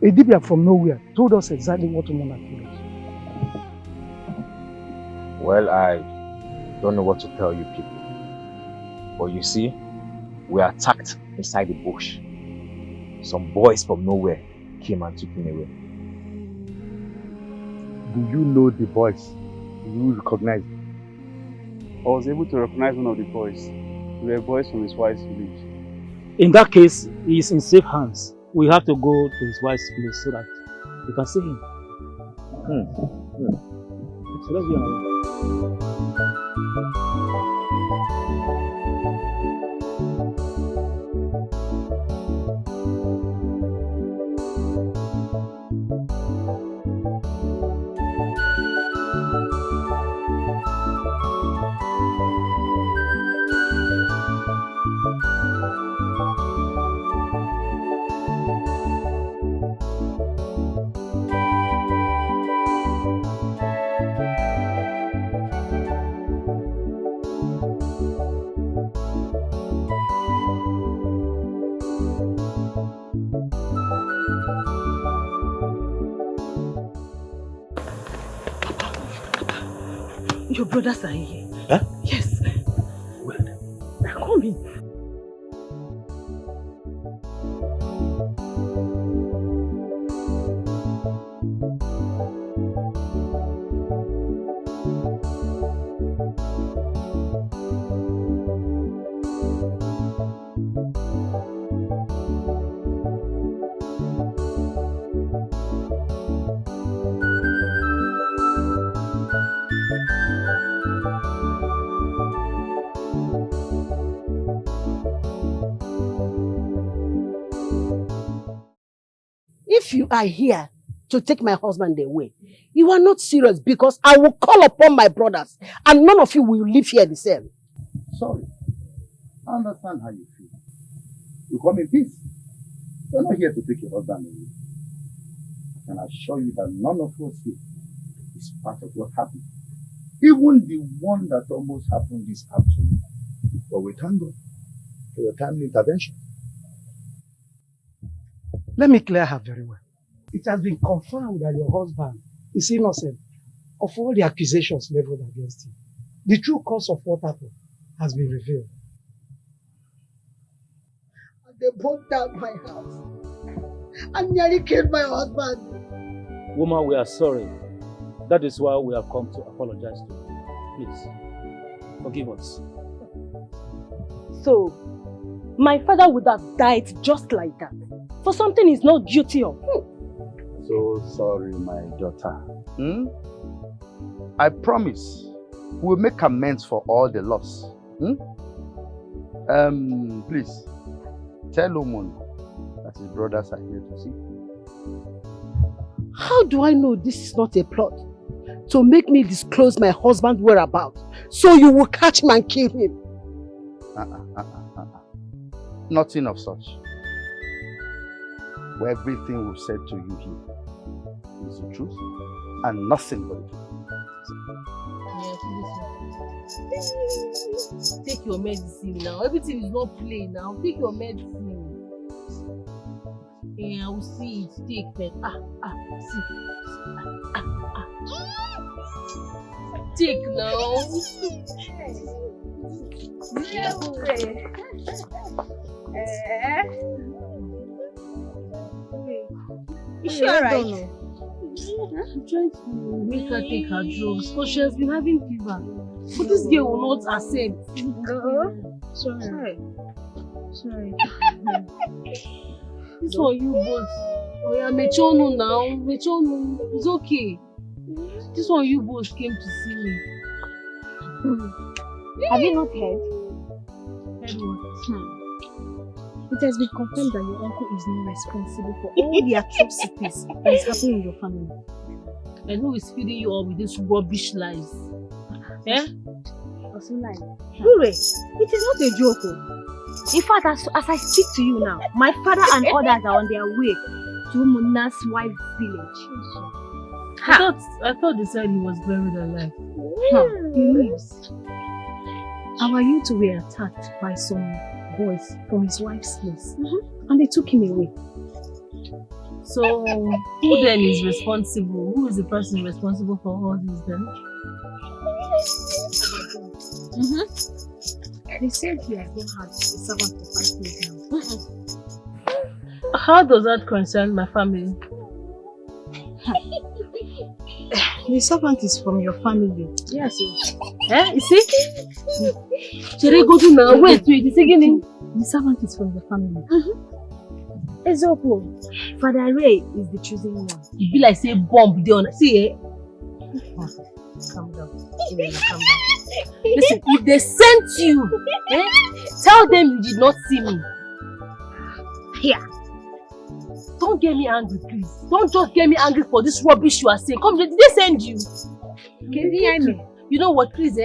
A Dibia from nowhere told us exactly what Umona told us. Well, I don't know what to tell you people. But you see, we are attacked inside the bush. Some boys from nowhere came and took him away. Do you know the boys? Do you recognize them? I was able to recognize one of the boys. They were boys from his wife's village. In that case, he is in safe hands. We have to go to his wife's place so that we can see him. So let's be on our way. Your brothers are here. Huh? Yes. Where? They're coming. If you are here to take my husband away, you are not serious, because I will call upon my brothers and none of you will live here the same. Sorry. I understand how you feel. You come in peace. You're not here to take your husband away. I can assure you that none of us here is part of what happened. Even the one that almost happened this afternoon. But we thank God for your timely intervention. Let me clear her very well. It has been confirmed that your husband is innocent. of all the accusations leveled against him. The true cause of what happened has been revealed. They burnt down my house and nearly killed my husband. Woman, we are sorry. That is why we have come to apologize to you. Please, forgive us. So, my father would have died just like that for something he's not guilty of. So sorry, my daughter. I promise we'll make amends for all the loss. Please, tell Omon that his brothers are here to see. How do I know this is not a plot to make me disclose my husband's whereabouts so you will catch him and kill him? Nothing of such. Everything we've said to you here is the truth and nothing but the truth. Take your medicine now. Everything is not plain now. Take your medicine. Yeah, I will see it. Take that. See. Take now. Is she alright? I'm trying to make her take her drugs because she has been having fever. But this girl will not accept. Sorry. This one you both. Oh yeah, Mechonu now. Mechonu. It's okay. This one you both came to see me. Have you not heard? Heard what? It has been confirmed that your uncle is not responsible for all the atrocities that is happening in your family. And who is feeding you all with these rubbish lies? Eh? Also lies. Ure, it is not a joke. In fact, as I speak to you now, my father and others are on their way to Muna's wife's village. I thought they said he was buried alive. He lives. Our youth were attacked by some boys from his wife's place, and they took him away. So, who then is responsible? Who is the person responsible for all this then? They said he has not had a servant for 5 years now. How does that concern my family? The servant is from your family. Yes. You see? Wait, it's again. The servant is from your family. Ezopo, Father Ray is the chosen one. It be like say bomb there. See, calm down. Calm down. Listen, if they sent you, tell them you did not see me. Here. Don't get me angry, please. Don't just get me angry for this rubbish you are saying. Come, did they send you? You know what, please,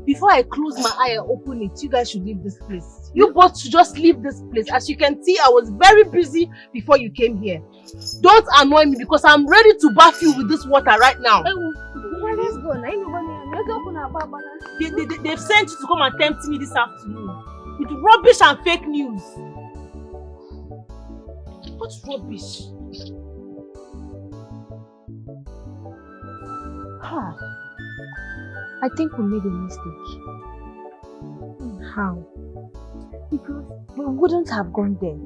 before I close my eye and open it, you guys should leave this place. You both should just leave this place. As you can see, I was very busy before you came here. Don't annoy me because I'm ready to bath you with this water right now. Let's go. They've sent you to come and tempt me this afternoon with rubbish and fake news. What rubbish? I think we made a mistake. How? Because we wouldn't have gone there.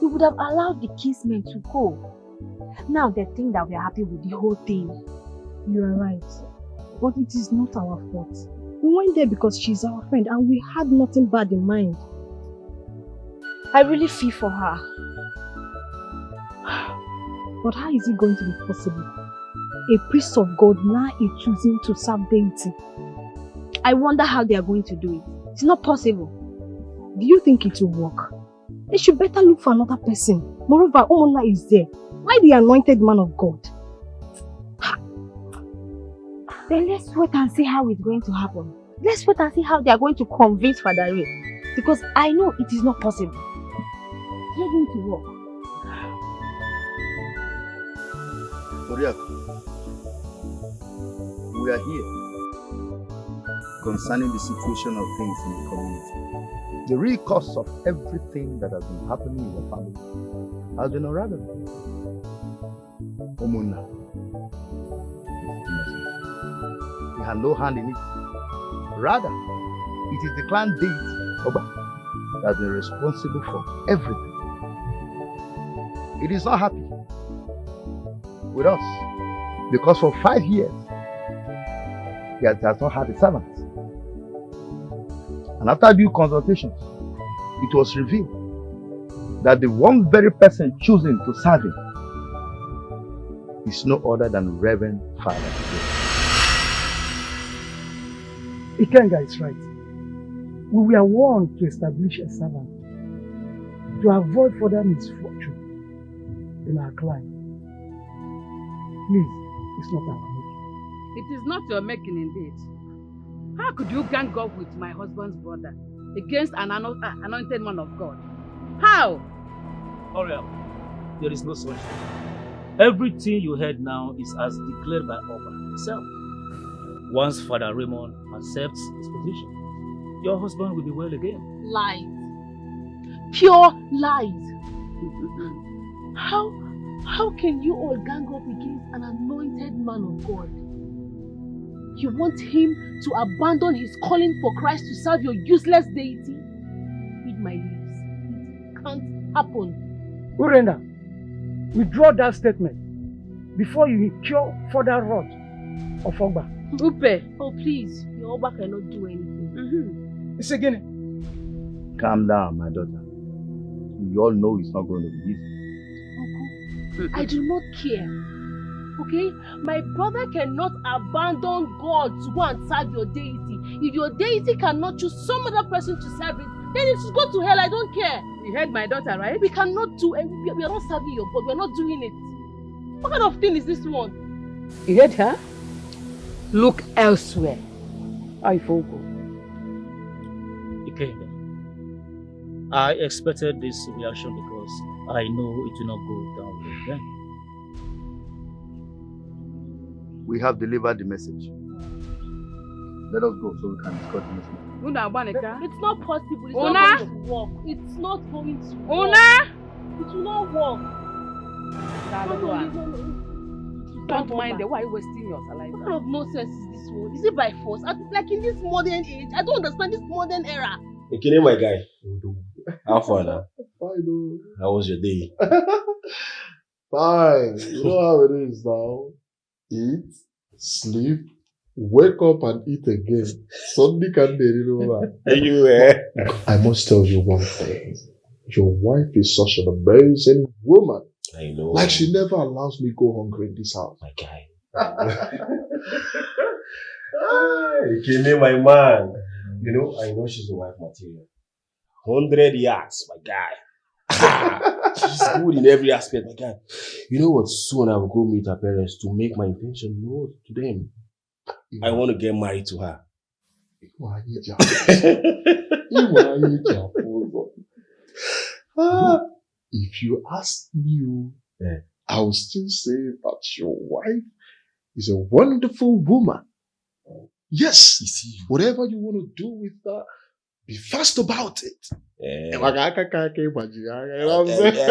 We would have allowed the kinsmen to go. Now they think that we are happy with the whole thing. You are right. But it is not our fault. We went there because she's our friend and we had nothing bad in mind. I really feel for her. But how is it going to be possible? A priest of God now is choosing to serve deity. I wonder how they are going to do it. It's not possible. Do you think it will work? They should better look for another person. Moreover, Omona is there. Why the anointed man of God? Then let's wait and see how it's going to happen. Let's wait and see how they are going to convince Father Ray. Because I know it is not possible. It's not going to work. Oriako, we are here concerning the situation of things in the community. The real cause of everything that has been happening in your family has been Omuna. had no hand in it. Rather, it is the clan deity, Oba, that has been responsible for everything. It is not happy with us because for 5 years, he has not had a servant. And after due consultations, it was revealed that the one very person chosen to serve him is no other than Reverend Father. Ikenga is right. We were warned to establish a servant to avoid further misfortune in our clan. Please, it's not our making. It is not your making indeed. How could you gang up with my husband's brother against an anointed man of God? How? Hurry up. There is no such thing. Everything you heard now is as declared by Oba himself. Once Father Raymond accepts his position, your husband will be well again. Lies. Pure lies. How can you all gang up against an anointed man of God? You want him to abandon his calling for Christ to serve your useless deity? Read my lips. It can't happen. Urenda, withdraw that statement before you incur further wrath of Ogba. Upe. Oh please, your Oba cannot do anything. It's again. Calm down, my daughter. We all know it's not going to be easy. Uncle, I do not care. Okay? My brother cannot abandon God to go and serve your deity. If your deity cannot choose some other person to serve it, then it should go to hell. I don't care. You heard my daughter, right? We cannot do it. We are not serving your God. We are not doing it. What kind of thing is this one? You heard her? Look elsewhere. I Fogo. Ikenga, I expected this reaction because I know it will not go down again. We have delivered the message. Let us go so we can discuss the message. It's not possible. It's Una? not going to work. It's not going to work. Una? It will not work. Don't mind the why you wasting your life. What kind of nonsense is this one? Is it by force? Like in this modern age, I don't understand this modern era. Okay, my guy. How far now? Fine. How was your day? Fine. You know how it is now. Eat, sleep, wake up and eat again. Sunday can Anywhere. I must tell you one thing. Your wife is such an amazing woman. I know. Like she never allows me go hungry in this house. My guy. Ikene, my man. You know, I know she's the wife material. 100 yards, my guy. She's good in every aspect, my guy. You know what? Soon I will go meet her parents to make my intention known to them. I want to get married to her. If you ask me, I will still say that your wife is a wonderful woman. Yes, whatever you want to do with her, be fast about it. Yeah. Are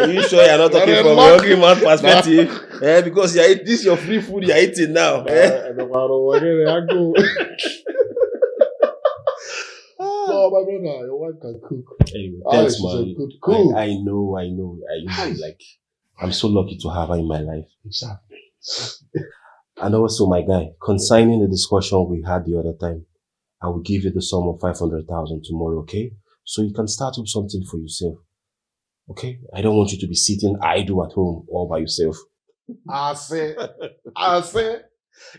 you sure you're not talking from a hungry man perspective? Because this is your free food you're eating now. Oh, my brother, your wife can cook. Anyway, thanks, she's man. a good cook. I know. Like, I'm so lucky to have her in my life. Exactly. And also, my guy, concerning the discussion we had the other time, I will give you the sum of 500,000 tomorrow, okay? So you can start up something for yourself. Okay? I don't want you to be sitting idle at home all by yourself. I say.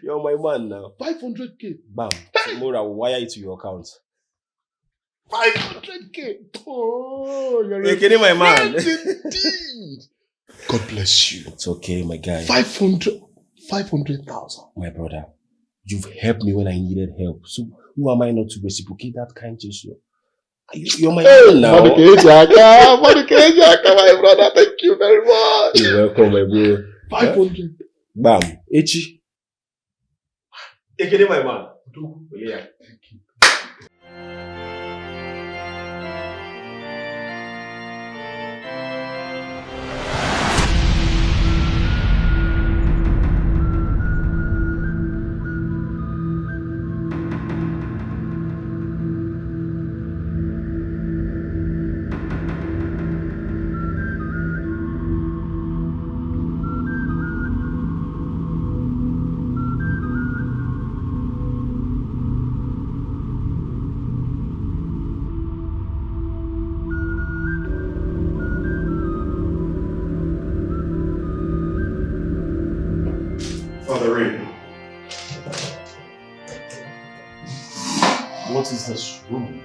You're my man now. 500K. Bam. Tomorrow I will wire it to your account. 500K. Oh, you're kidding, my man. Indeed. God bless you. It's okay, my guy. 500,000. My brother, you've helped me when I needed help. So who am I not to reciprocate that kind gesture? You're my man now. My brother, thank you very much. You're welcome, my bro. 500. Bam. Echi. Ekene, my man. Yeah. Thank you. Father Ray, what is this rumor?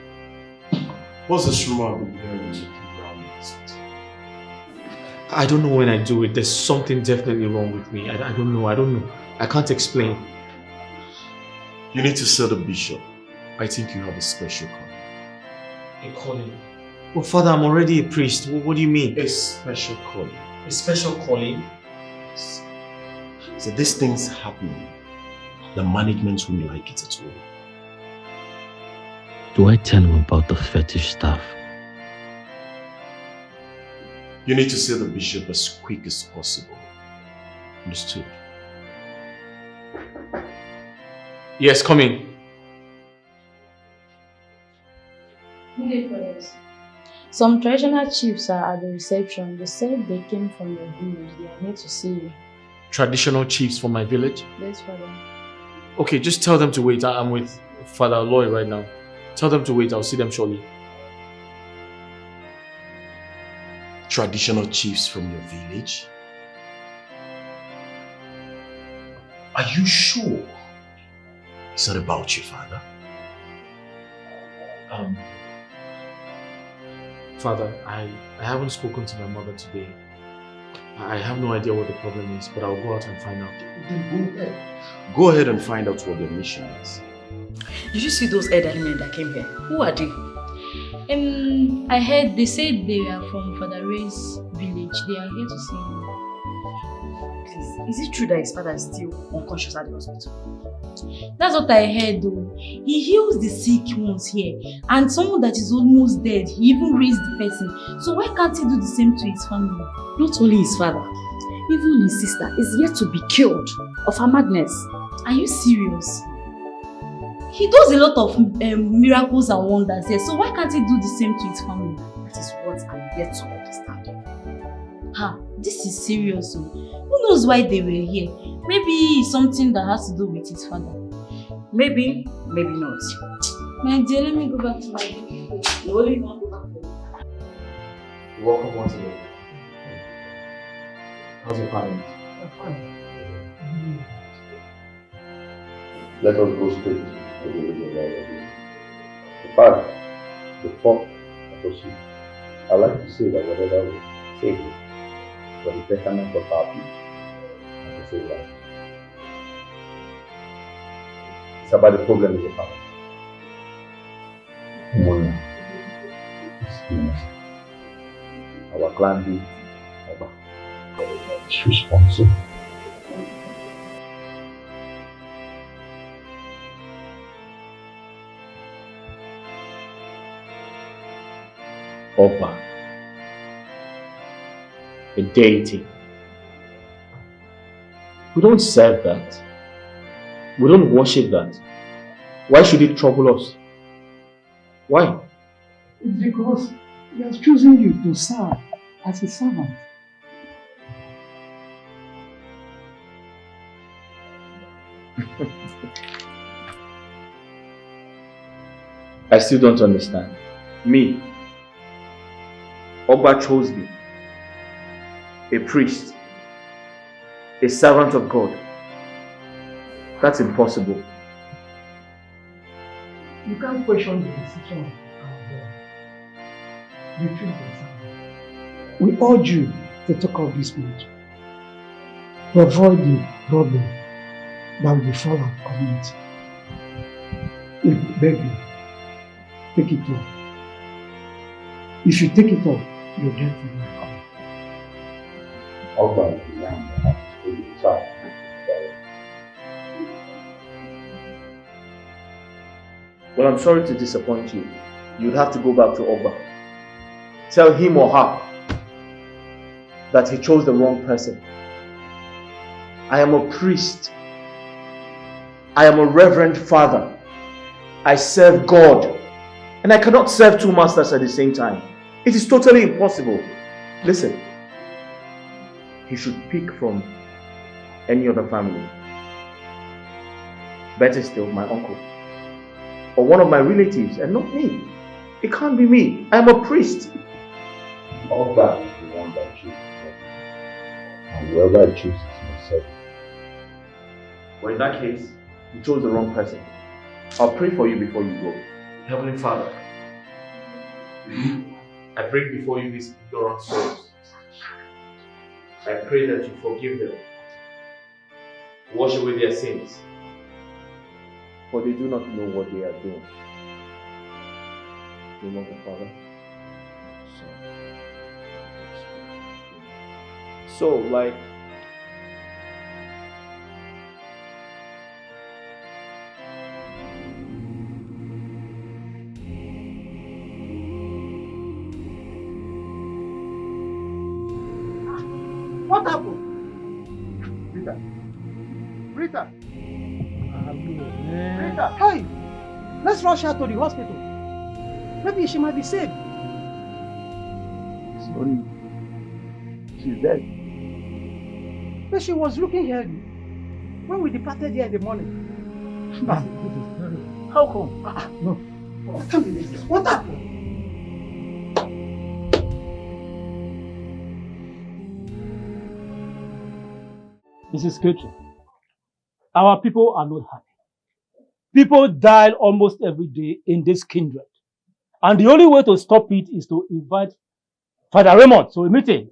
What's this rumor I've been hearing around this? I don't know when I do it. There's something definitely wrong with me. I don't know. I can't explain. You need to see the bishop. I think you have a special calling. A calling? Well, Father, I'm already a priest. What do you mean? A special calling. A special calling? So these things happening, the management won't like it at all. Do I tell him about the fetish stuff? You need to see the bishop as quick as possible. Understood? Yes, come in. Some traditional chiefs are at the reception. They said they came from your village. They are here to see you. Traditional chiefs from my village? Yes, Father. Okay, just tell them to wait. I'm with Father Loy right now. Tell them to wait. I'll see them shortly. Traditional chiefs from your village? Are you sure? It's not about you, Father. Father, I haven't spoken to my mother today. I have no idea what the problem is, but I'll go out and find out. Then go ahead. Go ahead and find out what their mission is. Did you see those elderly men that came here? Who are they? I heard they said they are from Father Ray's village. They are here to see him. Please, is it true that his father is still unconscious at the hospital? That's what I heard though. He heals the sick ones here. And someone that is almost dead, he even raised the person. So why can't he do the same to his family? Not only his father, even his sister is yet to be cured of her madness. Are you serious? He does a lot of miracles and wonders here. So why can't he do the same to his family? That is what I'm yet to understand. This is serious. Who knows why they were here? Maybe it's something that has to do with his father. Maybe, maybe not. My dear, let me go back to my room. You only want to go back to You're welcome once again. How's your parents? Let us go straight to the living Lord. In fact, before I proceed, I'd like to say that whatever we say for the betterment of our people and to save lives. It's about the problem in the family. Mona is innocent. Our clan leader, Oba, is responsible. Oba, a deity. We don't serve that. We don't worship that. Why should it trouble us? Why? It's because he has chosen you to serve as a servant. I still don't understand. Me, Oba chose me, a priest, a servant of God. That's impossible. You can't question the decision of our God. You choose the servant. We urge you to take up this matter to avoid the problem that will befall our community. We beg you, take it off. If you take it off, you'll get from your coming. Oba is the young that has to be child. Well, I'm sorry to disappoint you. You'd have to go back to Oba. Tell him or her that he chose the wrong person. I am a priest. I am a reverend father. I serve God. And I cannot serve two masters at the same time. It is totally impossible. Listen, he should pick from any other family. Better still, my uncle. Or one of my relatives, and not me. It can't be me. I am a priest. Oba is the one that chooses. And whoever chooses must serve. But in that case, you chose the wrong person. I'll pray for you before you go. Heavenly Father, I bring before you these ignorant souls. I pray that you forgive them, wash away their sins, for they do not know what they are doing. In the name of the Father, Son. So, like, What happened? Rita! Rita! Hey! Let's rush her to the hospital. Maybe she might be saved. Sorry. She's dead. But she was looking healthy when we departed here in the morning. How come? No. What can't be this? What happened? Mrs. Ketchum, our people are not happy. People die almost every day in this kindred. And the only way to stop it is to invite Father Raymond to a meeting.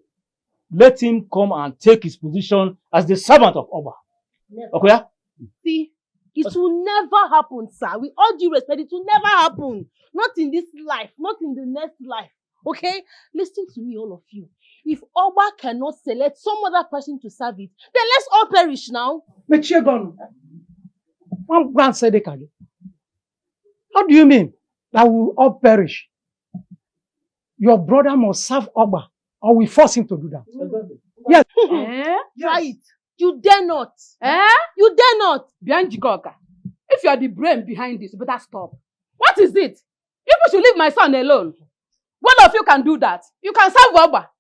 Let him come and take his position as the servant of Oba. Okay? See, it will never happen, sir. With all due respect, it will never happen. Not in this life, not in the next life. Okay? Listen to me, all of you. If Oba cannot select some other person to serve it, then let's all perish now. Mechiagon, one grand said it again. How do you mean that we will all perish? Your brother must serve Oba, or we force him to do that. Yes. Try it. You dare not. You dare not. Bianjikoka, if you are the brain behind this, you better stop. What is it? People should leave my son alone. One of you can do that. You can serve Oba.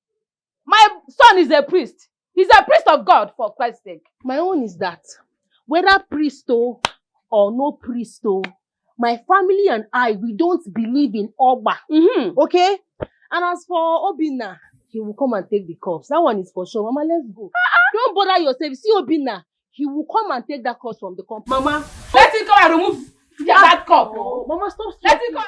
My son is a priest. He's a priest of God, for Christ's sake. My own is that, whether priest or no priest, my family and I, we don't believe in Oba. Okay? And as for Obina, he will come and take the cups. That one is for sure. Mama, let's go. Don't bother yourself. See Obina, he will come and take that cup from the company. Mama, let him come and remove that cup. Mama, stop. Let him come.